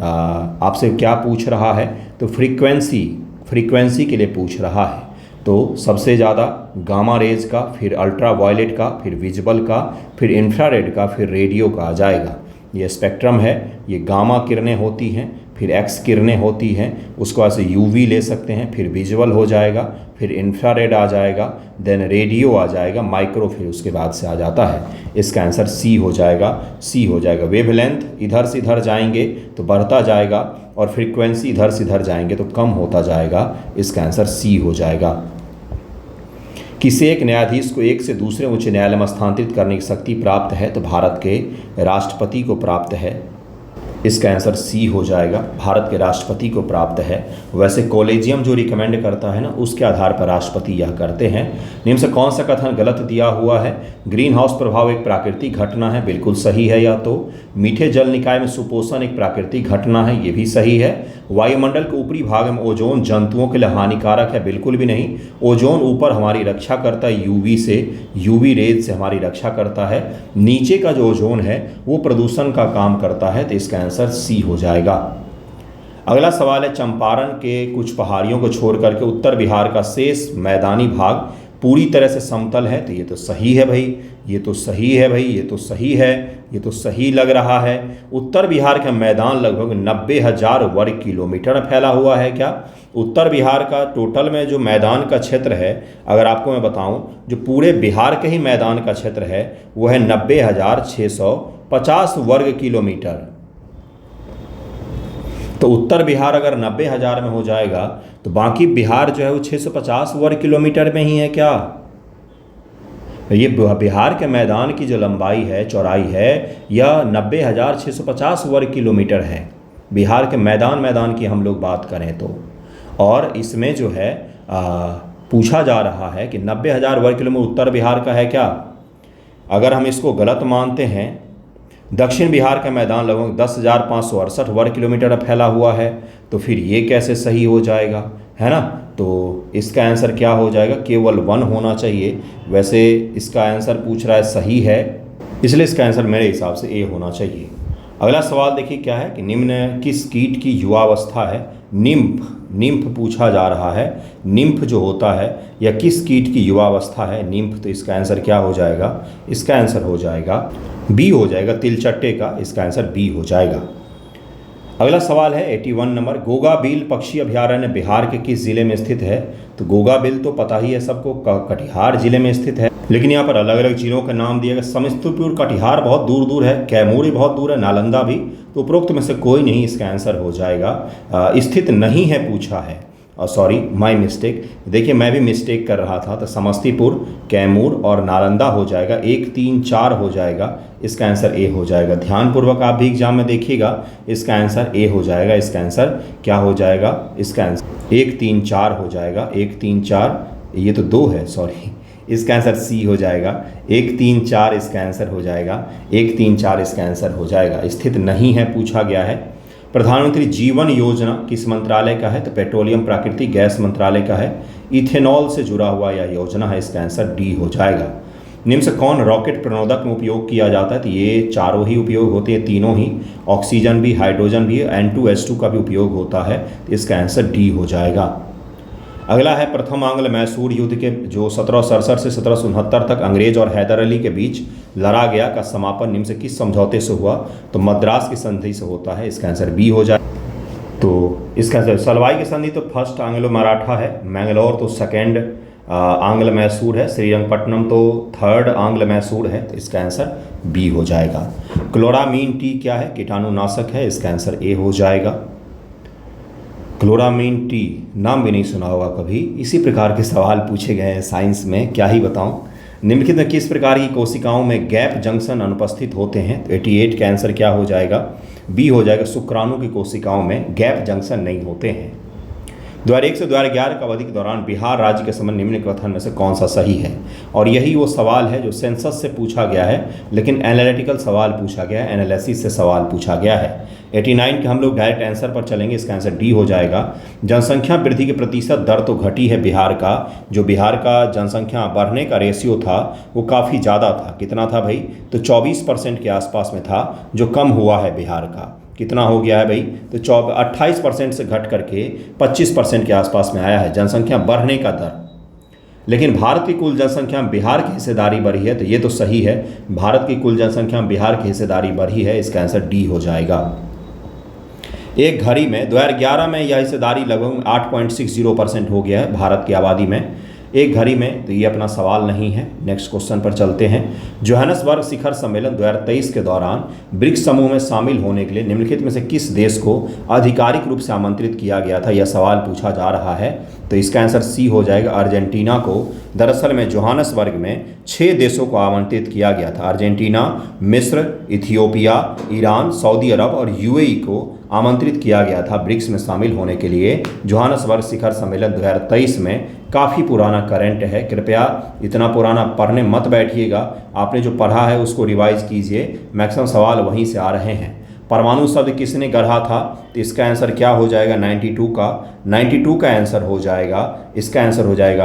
आपसे क्या पूछ रहा है, तो फ्रीक्वेंसी के लिए पूछ रहा है। तो सबसे ज़्यादा गामा रेज का, फिर अल्ट्रा वायलेट का, फिर विजिबल का, फिर इंफ्रारेड का, फिर रेडियो का आ जाएगा। ये स्पेक्ट्रम है। ये गामा किरणें होती हैं, फिर एक्स किरणें होती हैं, उसको ऐसे यूवी ले सकते हैं, फिर विजुअल हो जाएगा, फिर इंफ्रारेड आ जाएगा, देन रेडियो आ जाएगा, माइक्रो फिर उसके बाद से आ जाता है। इसका आंसर सी हो जाएगा। सी हो जाएगा। वेवलेंथ इधर से इधर जाएंगे तो बढ़ता जाएगा, और फ्रीक्वेंसी इधर से इधर जाएंगे तो कम होता जाएगा। इसका आंसर सी हो जाएगा। किसी एक न्यायाधीश को एक से दूसरे उच्च न्यायालय में स्थानांतरित करने की शक्ति प्राप्त है। तो भारत के राष्ट्रपति को प्राप्त है। इसका आंसर सी हो जाएगा। भारत के राष्ट्रपति को प्राप्त है। वैसे कॉलेजियम जो रिकमेंड करता है ना, उसके आधार पर राष्ट्रपति यह करते हैं। निम्न से कौन सा कथन गलत दिया हुआ है। ग्रीन हाउस प्रभाव एक प्राकृतिक घटना है, बिल्कुल सही है। या तो मीठे जल निकाय में सुपोषण एक प्राकृतिक घटना है, ये भी सही है। वायुमंडल के ऊपरी भाग में ओजोन जंतुओं के लिए हानिकारक है, बिल्कुल भी नहीं। ओजोन ऊपर हमारी रक्षा करता है यूवी से, यूवी रेज से हमारी रक्षा करता है। नीचे का जो ओजोन है वो प्रदूषण का काम करता है। तो इसका आंसर सी हो जाएगा। अगला सवाल है, चंपारण के कुछ पहाड़ियों को छोड़ करके उत्तर बिहार का शेष मैदानी भाग पूरी तरह से समतल है। तो ये तो सही है भाई, ये तो सही है भाई, ये तो सही है, ये तो सही लग रहा है। उत्तर बिहार का मैदान लगभग 90,000 वर्ग किलोमीटर में फैला हुआ है। क्या उत्तर बिहार का टोटल में जो मैदान का क्षेत्र है, अगर आपको मैं बताऊं, जो पूरे बिहार के ही मैदान का क्षेत्र है वो है 90,650 वर्ग किलोमीटर। तो उत्तर बिहार अगर 90,000 में हो जाएगा तो बाकी बिहार जो है वो 650 वर्ग किलोमीटर में ही है। क्या ये बिहार के मैदान की जो लंबाई है, चौड़ाई है, यह 90,650 वर्ग किलोमीटर है। बिहार के मैदान की हम लोग बात करें तो, और इसमें जो है पूछा जा रहा है कि 90,000 वर्ग किलोमीटर उत्तर बिहार का है। क्या अगर हम इसको गलत मानते हैं, दक्षिण बिहार का मैदान लगभग 10,568 वर्ग किलोमीटर फैला हुआ है, तो फिर ये कैसे सही हो जाएगा, है ना। तो इसका आंसर क्या हो जाएगा, केवल 1 होना चाहिए। वैसे इसका आंसर पूछ रहा है सही है, इसलिए इसका आंसर मेरे हिसाब से ए होना चाहिए। अगला सवाल देखिए क्या है कि निम्न किस कीट की युवावस्था है। निम्फ पूछा जा रहा है। निम्फ जो होता है या किस कीट की युवावस्था है निम्फ। तो इसका आंसर क्या हो जाएगा, इसका आंसर हो जाएगा बी हो जाएगा, तिलचट्टे का। इसका आंसर बी हो जाएगा। अगला सवाल है 81 नंबर, गोगाबिल पक्षी अभयारण्य बिहार के किस जिले में स्थित है। तो गोगाबिल तो पता ही है सबको, कटिहार जिले में स्थित है, लेकिन यहाँ पर अलग अलग जिलों का नाम दिया गया। समस्तीपुर, कटिहार बहुत दूर दूर है, कैमूर बहुत दूर है, नालंदा भी। तो उपरोक्त में से कोई नहीं इसका आंसर हो जाएगा। स्थित नहीं है पूछा है, सॉरी माय मिस्टेक। देखिए मैं भी मिस्टेक कर रहा था। तो समस्तीपुर, कैमूर और नालंदा हो जाएगा, 1, 3, 4 हो जाएगा। इसका आंसर ए हो जाएगा। ध्यानपूर्वक आप भी एग्जाम में देखिएगा, इसका आंसर ए हो जाएगा। इसका आंसर क्या हो जाएगा, इसका आंसर 1, 3, 4 हो जाएगा। 1, 3, 4, ये तो 2 है, सॉरी। इसका आंसर सी हो जाएगा। 1, 3, 4 इसका आंसर हो जाएगा। 1, 3, 4 इसका आंसर हो जाएगा। स्थित नहीं है पूछा गया है। प्रधानमंत्री जीवन योजना किस मंत्रालय का है? तो पेट्रोलियम प्राकृतिक गैस मंत्रालय का है। इथेनॉल से जुड़ा हुआ यह योजना है, इसका आंसर डी हो जाएगा। निम्न से कौन रॉकेट प्रणोदक में उपयोग किया जाता है? तो ये चारों ही उपयोग होते हैं, तीनों ही। ऑक्सीजन भी, हाइड्रोजन भी, N2H2 का भी उपयोग होता है, तो इसका आंसर डी हो जाएगा। अगला है प्रथम आंग्ल मैसूर युद्ध के जो 1767 से 1769 तक अंग्रेज और हैदर अली के बीच लड़ा गया का समापन निम्न से किस समझौते से हुआ? तो मद्रास की संधि से होता है, इसका आंसर बी हो जाए। तो इसका आंसर सलवाई की संधि तो फर्स्ट आंग्लो मराठा है, मैंगलोर तो सेकेंड आंग्ल मैसूर है, श्रीरंगपट्टनम तो थर्ड आंग्ल मैसूर है, तो इसका आंसर बी हो जाएगा। क्लोरामीन टी क्या है? कीटाणुनाशक है, इसका आंसर ए हो जाएगा। क्लोरामीन टी नाम भी नहीं सुना होगा कभी। इसी प्रकार के सवाल पूछे गए हैं साइंस में, क्या ही बताऊं। निम्नलिखित में किस प्रकार की कोशिकाओं में गैप जंक्शन अनुपस्थित होते हैं? तो 88 का आंसर क्या हो जाएगा? बी हो जाएगा। शुक्राणु की कोशिकाओं में गैप जंक्शन नहीं होते हैं। 2001 से 2011 का अवधि के दौरान बिहार राज्य के संबंध निम्न कथन में से कौन सा सही है? और यही वो सवाल है जो सेंसस से पूछा गया है, लेकिन एनालिटिकल सवाल पूछा गया है, एनालिसिस से सवाल पूछा गया है। 89 के हम लोग डायरेक्ट आंसर पर चलेंगे, इसका आंसर डी हो जाएगा। जनसंख्या वृद्धि के प्रतिशत दर तो घटी है बिहार का, जो बिहार का जनसंख्या बढ़ने का रेशियो था वो काफ़ी ज़्यादा था। कितना था भाई? तो 24% के आसपास में था, जो कम हुआ है बिहार का। कितना हो गया है भाई? तो 28% से घट करके 25% के आसपास में आया है जनसंख्या बढ़ने का दर। लेकिन भारत की कुल जनसंख्या में बिहार की हिस्सेदारी बढ़ी है, तो ये तो सही है, भारत की कुल जनसंख्या में बिहार की हिस्सेदारी बढ़ी है, इसका आंसर डी हो जाएगा। एक घड़ी में 2011 में यह हिस्सेदारी लगभग 8.60% हो गया है भारत की आबादी में, एक घड़ी में। तो ये अपना सवाल नहीं है। नेक्स्ट क्वेश्चन पर चलते हैं। जोहानसबर्ग शिखर सम्मेलन 2023 के दौरान ब्रिक्स समूह में शामिल होने के लिए निम्नलिखित में से किस देश को आधिकारिक रूप से आमंत्रित किया गया था? यह सवाल पूछा जा रहा है, तो इसका आंसर सी हो जाएगा। अर्जेंटीना को दरअसल में जोहानसबर्ग में 6 देशों को आमंत्रित किया गया था। अर्जेंटीना, मिस्र, इथियोपिया, ईरान, सऊदी अरब और यूएई को आमंत्रित किया गया था ब्रिक्स में शामिल होने के लिए। जोहानसबर्ग शिखर सम्मेलन 2023 में काफ़ी पुराना करंट है, कृपया इतना पुराना पढ़ने मत बैठिएगा, आपने जो पढ़ा है उसको रिवाइज कीजिए, मैक्सिमम सवाल वहीं से आ रहे हैं। परमाणु शब्द किसने गढ़ा था? तो इसका आंसर क्या हो जाएगा? 92 का आंसर हो जाएगा। इसका आंसर हो जाएगा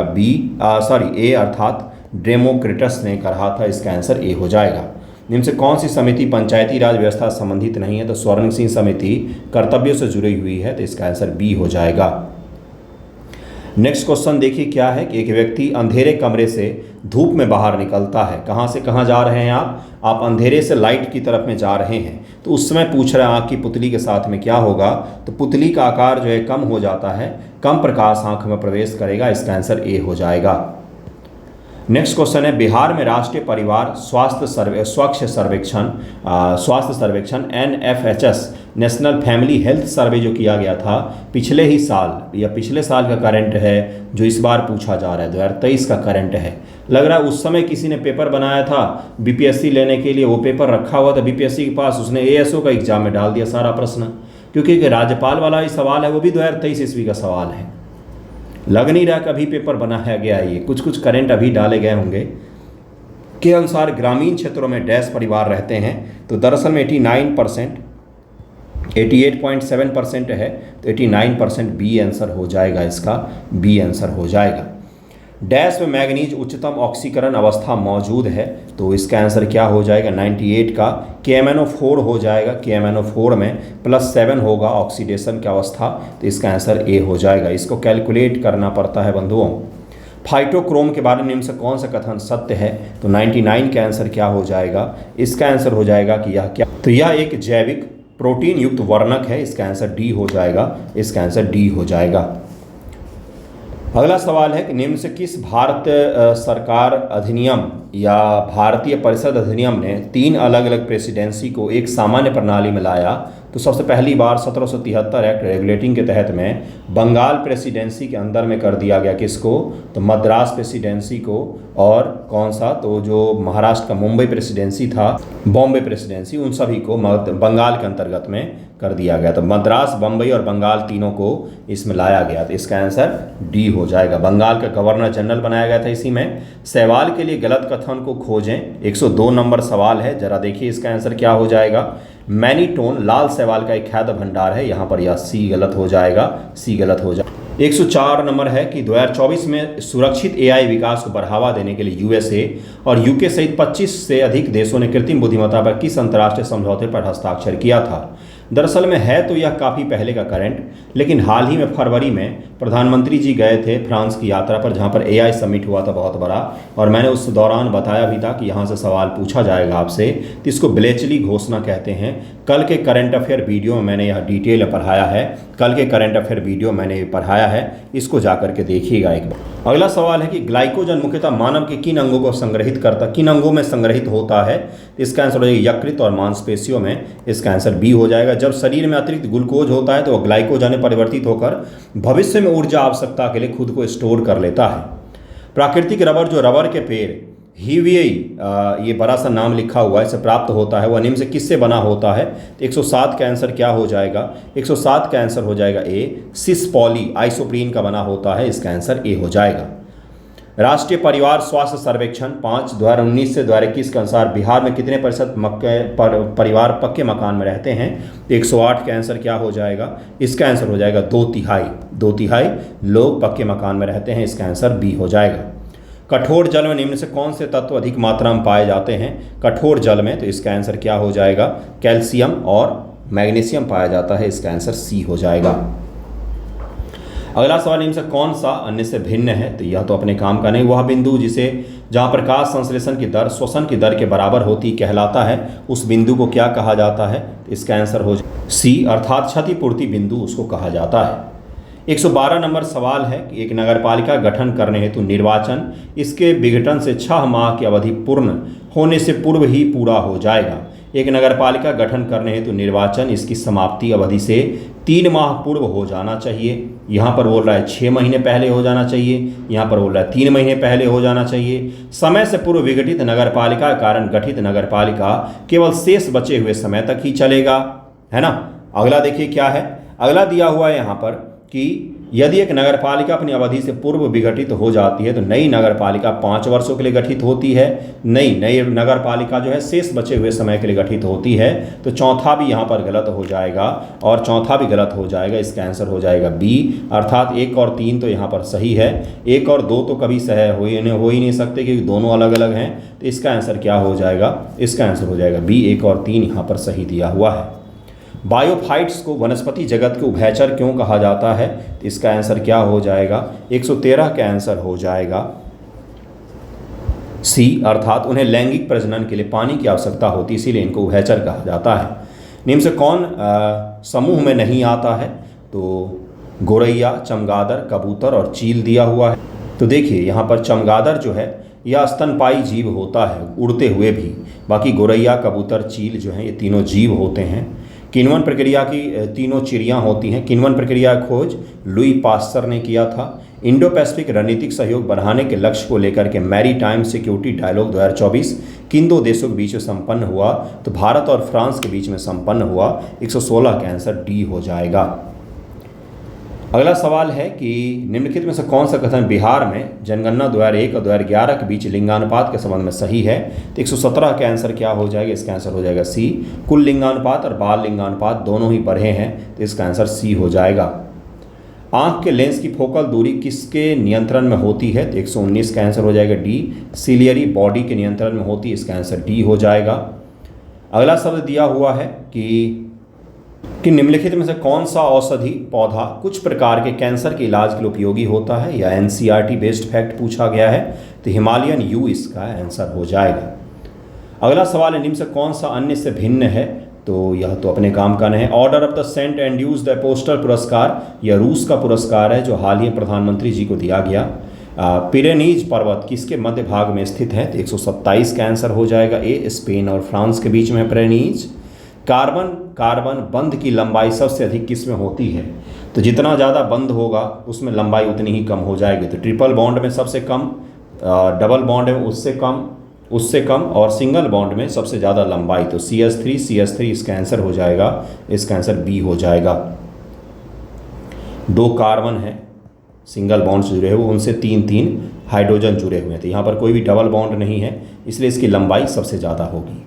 ए अर्थात डेमोक्रिटस ने गढ़ा था, इसका आंसर ए हो जाएगा। निम्न से कौन सी समिति पंचायती राज व्यवस्था से संबंधित नहीं है? तो स्वर्ण सिंह समिति कर्तव्यों से जुड़ी हुई है, तो इसका आंसर बी हो जाएगा। नेक्स्ट क्वेश्चन देखिए क्या है कि एक व्यक्ति अंधेरे कमरे से धूप में बाहर निकलता है। कहाँ से कहाँ जा रहे हैं आप अंधेरे से लाइट की तरफ में जा रहे हैं, तो उस समय पूछ रहे हैं आँख की पुतली के साथ में क्या होगा? तो पुतली का आकार जो है कम हो जाता है, कम प्रकाश आँख में प्रवेश करेगा, इसका आंसर ए हो जाएगा। नेक्स्ट क्वेश्चन है बिहार में राष्ट्रीय परिवार स्वास्थ्य सर्वेक्षण NFHS national family health survey जो किया गया था पिछले ही साल या पिछले साल का करंट है, जो इस बार पूछा जा रहा है 2023 का करंट है। लग रहा है उस समय किसी ने पेपर बनाया था BPSC लेने के लिए, वो पेपर रखा हुआ था BPSC के पास, उसने ASO का एग्जाम में डाल दिया सारा प्रश्न, क्योंकि राज्यपाल वाला ही सवाल है, वो भी 2023 ईस्वी का सवाल है। लग नहीं रहा कभी पेपर बनाया गया है, ये कुछ करंट अभी डाले गए होंगे। के अनुसार ग्रामीण क्षेत्रों में डैश परिवार रहते हैं, तो दरअसल में 88.7% है, तो 89% बी आंसर हो जाएगा, इसका बी आंसर हो जाएगा। डैश में मैग्नीज उच्चतम ऑक्सीकरण अवस्था मौजूद है, तो इसका आंसर क्या हो जाएगा? 98 का KMnO4 हो जाएगा। KMnO4 में +7 होगा ऑक्सीडेशन की अवस्था, तो इसका आंसर ए हो जाएगा। इसको कैलकुलेट करना पड़ता है बंधुओं। फाइटोक्रोम के बारे में निम्न से कौन सा कथन सत्य है? तो 99 का आंसर क्या हो जाएगा? इसका आंसर हो जाएगा कि यह क्या, तो यह एक जैविक प्रोटीन युक्त वर्णक है, इसका आंसर डी हो जाएगा। इसका आंसर डी हो जाएगा। अगला सवाल है कि निम्न से किस भारत सरकार अधिनियम या भारतीय परिषद अधिनियम ने 3 अलग अलग प्रेसिडेंसी को एक सामान्य प्रणाली में लाया? तो सबसे पहली बार 1773 एक्ट रेगुलेटिंग के तहत में बंगाल प्रेसिडेंसी के अंदर में कर दिया गया। किसको? तो मद्रास प्रेसिडेंसी को। और कौन सा? तो जो महाराष्ट्र का मुंबई प्रेसिडेंसी था, बॉम्बे प्रेसिडेंसी, उन सभी को बंगाल के अंतर्गत में कर दिया गया। तो मद्रास, बम्बई और बंगाल तीनों को इसमें लाया गया। तो इसका आंसर डी हो जाएगा। बंगाल का गवर्नर जनरल बनाया गया था इसी में। सवाल के लिए गलत कथन को खोजें, 102 नंबर सवाल है, जरा देखिए इसका आंसर क्या हो जाएगा। मैनीटोन लाल शैवाल का एक खाद्य भंडार है, यहाँ पर यह सी गलत हो जाएगा, सी गलत हो जाएगा। 104 नंबर है कि 2024 में सुरक्षित एआई विकास को बढ़ावा देने के लिए यूएसए और यूके सहित 25 से अधिक देशों ने कृत्रिम बुद्धिमत्ता पर किस अंतर्राष्ट्रीय समझौते पर हस्ताक्षर किया था। दरअसल में है तो यह काफ़ी पहले का करंट, लेकिन हाल ही में फरवरी में प्रधानमंत्री जी गए थे फ्रांस की यात्रा पर, जहां पर एआई समिट हुआ था बहुत बड़ा, और मैंने उस दौरान बताया भी था कि यहां से सवाल पूछा जाएगा आपसे। तो इसको ब्लेचली घोषणा कहते हैं। कल के करंट अफेयर वीडियो में मैंने यह डिटेल में पढ़ाया है, कल के करंट अफेयर वीडियो मैंने पढ़ाया है, इसको जाकर के देखिएगा एक बार। अगला सवाल है कि ग्लाइकोजन मुख्यतः मानव के किन अंगों को संग्रहित करता, किन अंगों में संग्रहित होता है। इसका आंसर हो जाएगा यकृत और मांसपेशियों में, इसका आंसर बी हो जाएगा। जब शरीर में अतिरिक्त ग्लूकोज होता है तो ग्लाइकोजन में परिवर्तित होकर भविष्य में ऊर्जा आवश्यकता के लिए खुद को स्टोर कर लेता है। प्राकृतिक रबर, जो रबर के पेड़ हीवियई, ये बड़ा सा नाम लिखा हुआ है, इसे प्राप्त होता है, वह निम्न से किससे बना होता है। तो 107 का आंसर क्या हो जाएगा, 107 का आंसर हो जाएगा ए, सिस पॉली आइसोप्रीन का बना होता है, इसका आंसर ए हो जाएगा। राष्ट्रीय परिवार स्वास्थ्य सर्वेक्षण 5 2019 से 2021 के अनुसार बिहार में कितने प्रतिशत परिवार पक्के मकान में रहते हैं। 108 का आंसर क्या हो जाएगा, इसका आंसर हो जाएगा 2/3 लोग पक्के मकान में रहते हैं, इसका आंसर बी हो जाएगा। कठोर जल में निम्न से कौन से तत्व अधिक मात्रा में पाए जाते हैं कठोर जल में। तो इसका आंसर क्या हो जाएगा, कैल्शियम और मैग्नीशियम पाया जाता है, इसका आंसर सी हो जाएगा। अगला सवाल, इनसे कौन सा अन्य से भिन्न है। तो यह तो अपने काम का नहीं, वह बिंदु जिसे जहाँ प्रकाश संश्लेषण की दर श्वसन की दर के बराबर होती कहलाता है, उस बिंदु को क्या कहा जाता है। तो इसका आंसर हो सी, अर्थात क्षतिपूर्ति बिंदु उसको कहा जाता है। 112 नंबर सवाल है कि एक नगरपालिका गठन करने हेतु निर्वाचन इसके विघटन से 6 माह की अवधि पूर्ण होने से पूर्व ही पूरा हो जाएगा। एक नगरपालिका गठन करने हेतु निर्वाचन इसकी समाप्ति अवधि से 3 माह पूर्व हो जाना चाहिए। यहाँ पर बोल रहा है 6 महीने पहले हो जाना चाहिए, यहाँ पर बोल रहा है 3 महीने पहले हो जाना चाहिए। समय से पूर्व विघटित नगरपालिका के कारण गठित नगरपालिका केवल शेष बचे हुए समय तक ही चलेगा, है ना। अगला देखिए क्या है, अगला दिया हुआ है यहाँ पर कि यदि एक नगरपालिका अपनी अवधि से पूर्व विघटित हो जाती है तो नई नगरपालिका 5 वर्षों के लिए गठित होती है। नई नगरपालिका जो है शेष बचे हुए समय के लिए गठित होती है। तो चौथा भी यहाँ पर गलत हो जाएगा और चौथा भी गलत हो जाएगा, इसका आंसर हो जाएगा बी, अर्थात 1 और 3 तो यहाँ पर सही है, 1 और 2 तो कभी सही हो ही नहीं सकते क्योंकि दोनों अलग अलग हैं। तो इसका आंसर क्या हो जाएगा, इसका आंसर हो जाएगा बी, 1 और 3 यहाँ पर सही दिया हुआ है। बायोफाइट्स को वनस्पति जगत के उभयचर क्यों कहा जाता है। तो इसका आंसर क्या हो जाएगा, 113 का आंसर हो जाएगा सी, अर्थात उन्हें लैंगिक प्रजनन के लिए पानी की आवश्यकता होती, इसीलिए इनको उभयचर कहा जाता है। निम्न से कौन समूह में नहीं आता है। तो गोरैया, चमगादड़, कबूतर और चील दिया हुआ है। तो देखिए यहाँ पर चमगादड़ जो है यह स्तनपायी जीव होता है उड़ते हुए भी, बाकी गोरैया, कबूतर, चील जो हैं ये तीनों जीव होते हैं। किण्वन प्रक्रिया की तीनों चिड़ियाँ होती हैं। किण्वन प्रक्रिया का खोज लुई पास्चर ने किया था। इंडो पैसिफिक रणनीतिक सहयोग बढ़ाने के लक्ष्य को लेकर के मैरीटाइम सिक्योरिटी डायलॉग 2024 किन 2 देशों के बीच में संपन्न हुआ। तो भारत और फ्रांस के बीच में संपन्न हुआ। 116 का आंसर डी हो जाएगा। अगला सवाल है कि निम्नलिखित में से कौन सा कथन बिहार में जनगणना 2001 और 2011 के बीच लिंगानुपात के संबंध में सही है। तो 117 का आंसर क्या हो जाएगा, इसका आंसर हो जाएगा सी, कुल लिंगानुपात और बाल लिंगानुपात दोनों ही बढ़े हैं, तो इसका आंसर सी हो जाएगा। आंख के लेंस की फोकल दूरी किसके नियंत्रण में होती है। तो 119 का आंसर हो जाएगा डी, सिलियरी बॉडी के नियंत्रण में होती है, इसका आंसर डी हो जाएगा। अगला शब्द दिया हुआ है कि निम्नलिखित में से कौन सा औषधि पौधा कुछ प्रकार के कैंसर के इलाज के लिए उपयोगी होता है, या एनसीईआरटी बेस्ड फैक्ट पूछा गया है। तो हिमालयन यू इसका आंसर हो जाएगा। अगला सवाल है निम्न से कौन सा अन्य से भिन्न है। तो यह तो अपने काम का नहीं है। Order of the saint Andrew the apostle पुरस्कार यह रूस का पुरस्कार है जो हाल ही प्रधानमंत्री जी को दिया गया। पिरेनीज पर्वत किसके मध्य भाग में स्थित है। तो 127 का आंसर हो जाएगा ए, स्पेन और फ्रांस के बीच में पिरेनीज। कार्बन बंध की लंबाई सबसे अधिक किस में होती है। तो जितना ज़्यादा बंध होगा उसमें लंबाई उतनी ही कम हो जाएगी। तो ट्रिपल बॉन्ड में सबसे कम, डबल बॉन्ड में उससे कम, उससे कम, और सिंगल बॉन्ड में सबसे ज़्यादा लंबाई। तो CH3 इसका आंसर हो जाएगा, इसका आंसर बी हो जाएगा। 2 कार्बन है सिंगल बॉन्ड जुड़े हुए, उनसे 3 हाइड्रोजन जुड़े हुए थे। यहाँ पर कोई भी डबल बॉन्ड नहीं है, इसलिए इसकी लंबाई सबसे ज़्यादा होगी।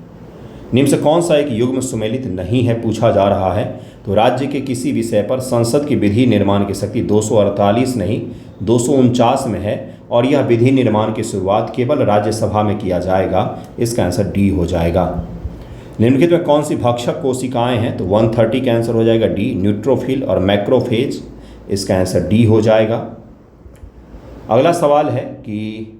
निम्न से कौन सा एक युग्म सुमेलित नहीं है, पूछा जा रहा है। तो राज्य के किसी विषय पर संसद की विधि निर्माण की शक्ति 248 नहीं 249 में है, और यह विधि निर्माण की शुरुआत केवल राज्यसभा में किया जाएगा। इसका आंसर डी हो जाएगा। निम्नलिखित में कौन सी भक्षक कोशिकाएं हैं, तो 130 का आंसर हो जाएगा डी, न्यूट्रोफिल और मैक्रोफेज। इसका आंसर डी हो जाएगा। अगला सवाल है कि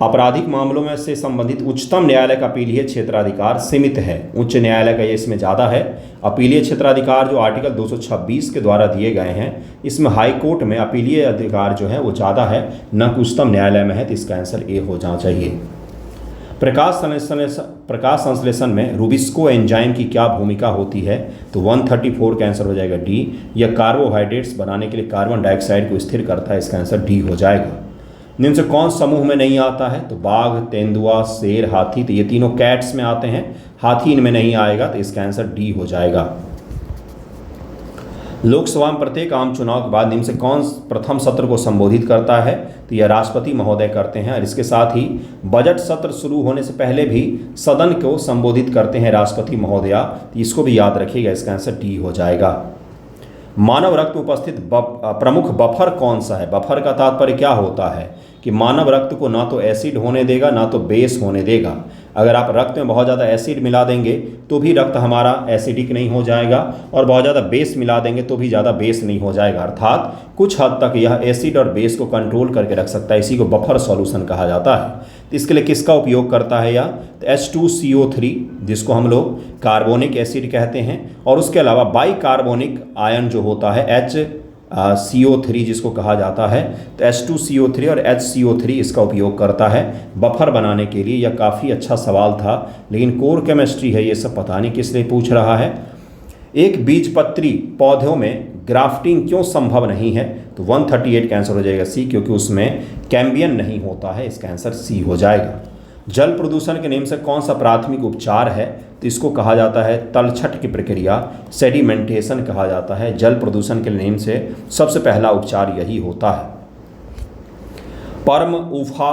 आपराधिक मामलों में से संबंधित उच्चतम न्यायालय का अपीलीय क्षेत्राधिकार सीमित है। उच्च न्यायालय का ये इसमें ज़्यादा है। अपीलीय क्षेत्राधिकार जो आर्टिकल 226 के द्वारा दिए गए हैं, इसमें हाई कोर्ट में अपीलीय अधिकार जो है वो ज़्यादा है, न कि उच्चतम न्यायालय में है। तो इसका आंसर ए हो जाना चाहिए। प्रकाश संश्लेषण में रूबिस्को एंजाइम की क्या भूमिका होती है, तो 134 का आंसर हो जाएगा डी। यह कार्बोहाइड्रेट्स बनाने के लिए कार्बन डाइऑक्साइड को स्थिर करता है। इसका आंसर डी हो जाएगा। निम्न से कौन समूह में नहीं आता है, तो बाघ, तेंदुआ, शेर, हाथी। तो ये तीनों कैट्स में आते हैं, हाथी इनमें नहीं आएगा। तो इसका आंसर डी हो जाएगा। लोकसभा में प्रत्येक आम चुनाव के बाद निम्न से कौन प्रथम सत्र को संबोधित करता है, तो यह राष्ट्रपति महोदय करते हैं। और इसके साथ ही बजट सत्र शुरू होने से पहले भी सदन को संबोधित करते हैं राष्ट्रपति महोदया। तो इसको भी याद रखिएगा। इसका आंसर डी हो जाएगा। मानव रक्त में उपस्थित प्रमुख बफर कौन सा है। बफर का तात्पर्य क्या होता है कि मानव रक्त को ना तो एसिड होने देगा ना तो बेस होने देगा। अगर आप रक्त में बहुत ज़्यादा एसिड मिला देंगे तो भी रक्त हमारा एसिडिक नहीं हो जाएगा, और बहुत ज़्यादा बेस मिला देंगे तो भी ज़्यादा बेस नहीं हो जाएगा। अर्थात कुछ हद तक यह एसिड और बेस को कंट्रोल करके रख सकता है। इसी को बफर सॉल्यूशन कहा जाता है। तो इसके लिए किसका उपयोग करता है यह, तो H2CO3, जिसको हम लोग कार्बोनिक एसिड कहते हैं, और उसके अलावा बाइकार्बोनिक आयन जो होता है HCO3 जिसको कहा जाता है, तो H2CO3 और HCO3 इसका उपयोग करता है बफर बनाने के लिए। यह काफ़ी अच्छा सवाल था, लेकिन कोर केमिस्ट्री है, ये सब पता नहीं किस लिए पूछ रहा है। एक बीजपत्री पौधों में ग्राफ्टिंग क्यों संभव नहीं है, तो 138 का आंसर हो जाएगा सी, क्योंकि उसमें कैम्बियन नहीं होता है। इसका आंसर सी हो जाएगा। जल प्रदूषण के नेम से कौन सा प्राथमिक उपचार है, तो इसको कहा जाता है तलछट की प्रक्रिया, सेडिमेंटेशन कहा जाता है। जल प्रदूषण के नेम से सबसे पहला उपचार यही होता है। परम उफा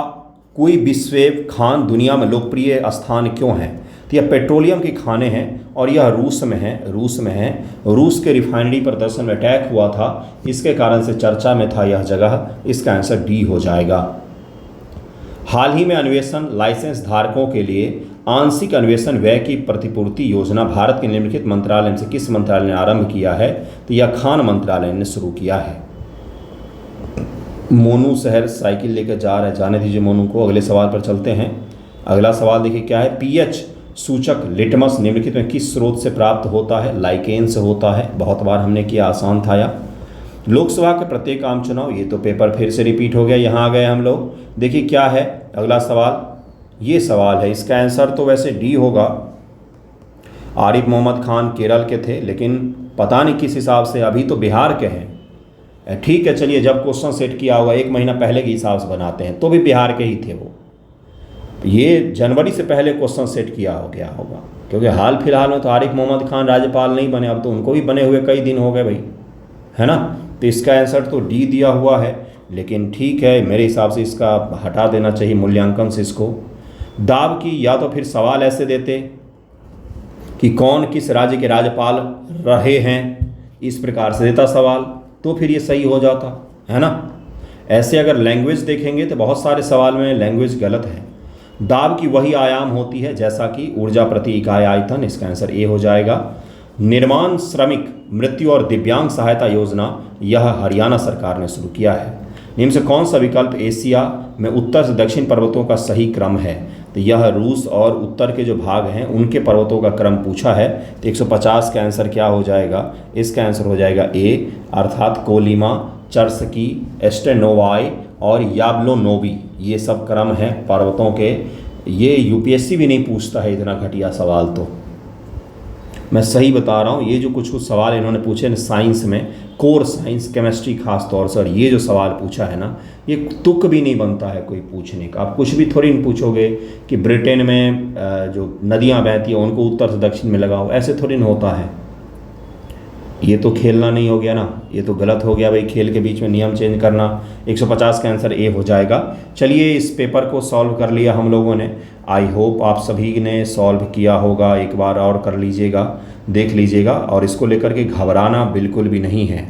कोई विश्वेव खान दुनिया में लोकप्रिय स्थान क्यों है, तो यह पेट्रोलियम के खाने हैं और यह रूस में है। रूस के रिफाइनरी पर दरअसल में अटैक हुआ था, इसके कारण से चर्चा में था यह जगह। इसका आंसर डी हो जाएगा। हाल ही में अन्वेषण लाइसेंस धारकों के लिए आंशिक अन्वेषण व्यय की प्रतिपूर्ति योजना भारत के निम्नलिखित मंत्रालय से किस मंत्रालय ने आरंभ किया है, तो यह खान मंत्रालय ने शुरू किया है। मोनू शहर साइकिल लेकर जा रहा है, जाने दीजिए मोनू को। अगले सवाल पर चलते हैं। अगला सवाल देखिए क्या है। पीएच सूचक लिटमस निम्नलिखित में किस स्रोत से प्राप्त होता है, लाइकेन से होता है। बहुत बार हमने किया, आसान था या। लोकसभा के प्रत्येक आम चुनाव, ये तो पेपर फिर से रिपीट हो गया, यहाँ आ गए हम लोग। देखिए क्या है अगला सवाल, ये सवाल है, इसका आंसर तो वैसे डी होगा। आरिफ मोहम्मद खान केरल के थे, लेकिन पता नहीं किस हिसाब से अभी तो बिहार के हैं। ठीक है चलिए, जब क्वेश्चन सेट किया होगा 1 महीना पहले के हिसाब से बनाते हैं, तो भी बिहार के ही थे वो। ये जनवरी से पहले क्वेश्चन सेट किया हो गया होगा, क्योंकि हाल फिलहाल में तो आरिफ मोहम्मद खान राज्यपाल नहीं बने, अब तो उनको भी बने हुए कई दिन हो गए भाई, है ना। तो इसका आंसर तो डी दिया हुआ है, लेकिन ठीक है मेरे हिसाब से इसका हटा देना चाहिए मूल्यांकन से इसको। दाब की, या तो फिर सवाल ऐसे देते कि कौन किस राज्य के राज्यपाल रहे हैं, इस प्रकार से देता सवाल, तो फिर ये सही हो जाता, है ना। ऐसे अगर लैंग्वेज देखेंगे तो बहुत सारे सवाल में लैंग्वेज गलत है। दाब की वही आयाम होती है जैसा कि ऊर्जा प्रति इकाई आयतन। इसका आंसर ए हो जाएगा। निर्माण श्रमिक मृत्यु और दिव्यांग सहायता योजना, यह हरियाणा सरकार ने शुरू किया है। निम्न से कौन सा विकल्प एशिया में उत्तर से दक्षिण पर्वतों का सही क्रम है, तो यह रूस और उत्तर के जो भाग हैं उनके पर्वतों का क्रम पूछा है। तो 150 का आंसर क्या हो जाएगा, इसका आंसर हो जाएगा ए, अर्थात कोलिमा, चर्स्की, एस्टेनोवाई और याब्लोनोवी, ये सब क्रम हैं पर्वतों के। ये यूपीएससी भी नहीं पूछता है इतना घटिया सवाल तो। मैं सही बता रहा हूँ। ये जो कुछ सवाल इन्होंने पूछे ना साइंस में, कोर साइंस, केमिस्ट्री खास तौर से, और ये जो सवाल पूछा है ना, ये तुक भी नहीं बनता है कोई पूछने का। आप कुछ भी थोड़ी नहीं पूछोगे कि ब्रिटेन में जो नदियाँ बहती हैं उनको उत्तर से दक्षिण में लगाओ, ऐसे थोड़ी ना होता है। ये तो खेलना नहीं हो गया ना, ये तो गलत हो गया भाई, खेल के बीच में नियम चेंज करना। 150 का आंसर ए हो जाएगा। चलिए, इस पेपर को सॉल्व कर लिया हम लोगों ने। आई होप आप सभी ने सॉल्व किया होगा। एक बार और कर लीजिएगा, देख लीजिएगा, और इसको लेकर के घबराना बिल्कुल भी नहीं है।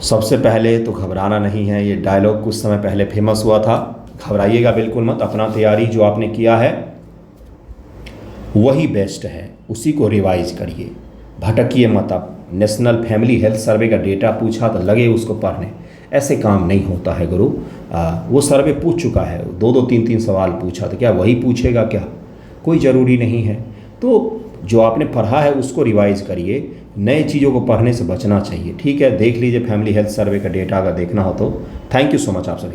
सबसे पहले तो घबराना नहीं है, ये डायलॉग कुछ समय पहले फेमस हुआ था। घबराइएगा बिल्कुल मत। अपना तैयारी जो आपने किया है वही बेस्ट है, उसी को रिवाइज करिए, भटकिए मत। आप नेशनल फैमिली हेल्थ सर्वे का डेटा पूछा तो लगे उसको पढ़ने, ऐसे काम नहीं होता है गुरु। वो सर्वे पूछ चुका है, 2-2, 3-3 सवाल पूछा, तो क्या वही पूछेगा क्या? कोई ज़रूरी नहीं है। तो जो आपने पढ़ा है उसको रिवाइज करिए, नए चीज़ों को पढ़ने से बचना चाहिए। ठीक है, देख लीजिए फैमिली हेल्थ सर्वे का डेटा अगर देखना हो तो। थैंक यू सो मच आप सभी।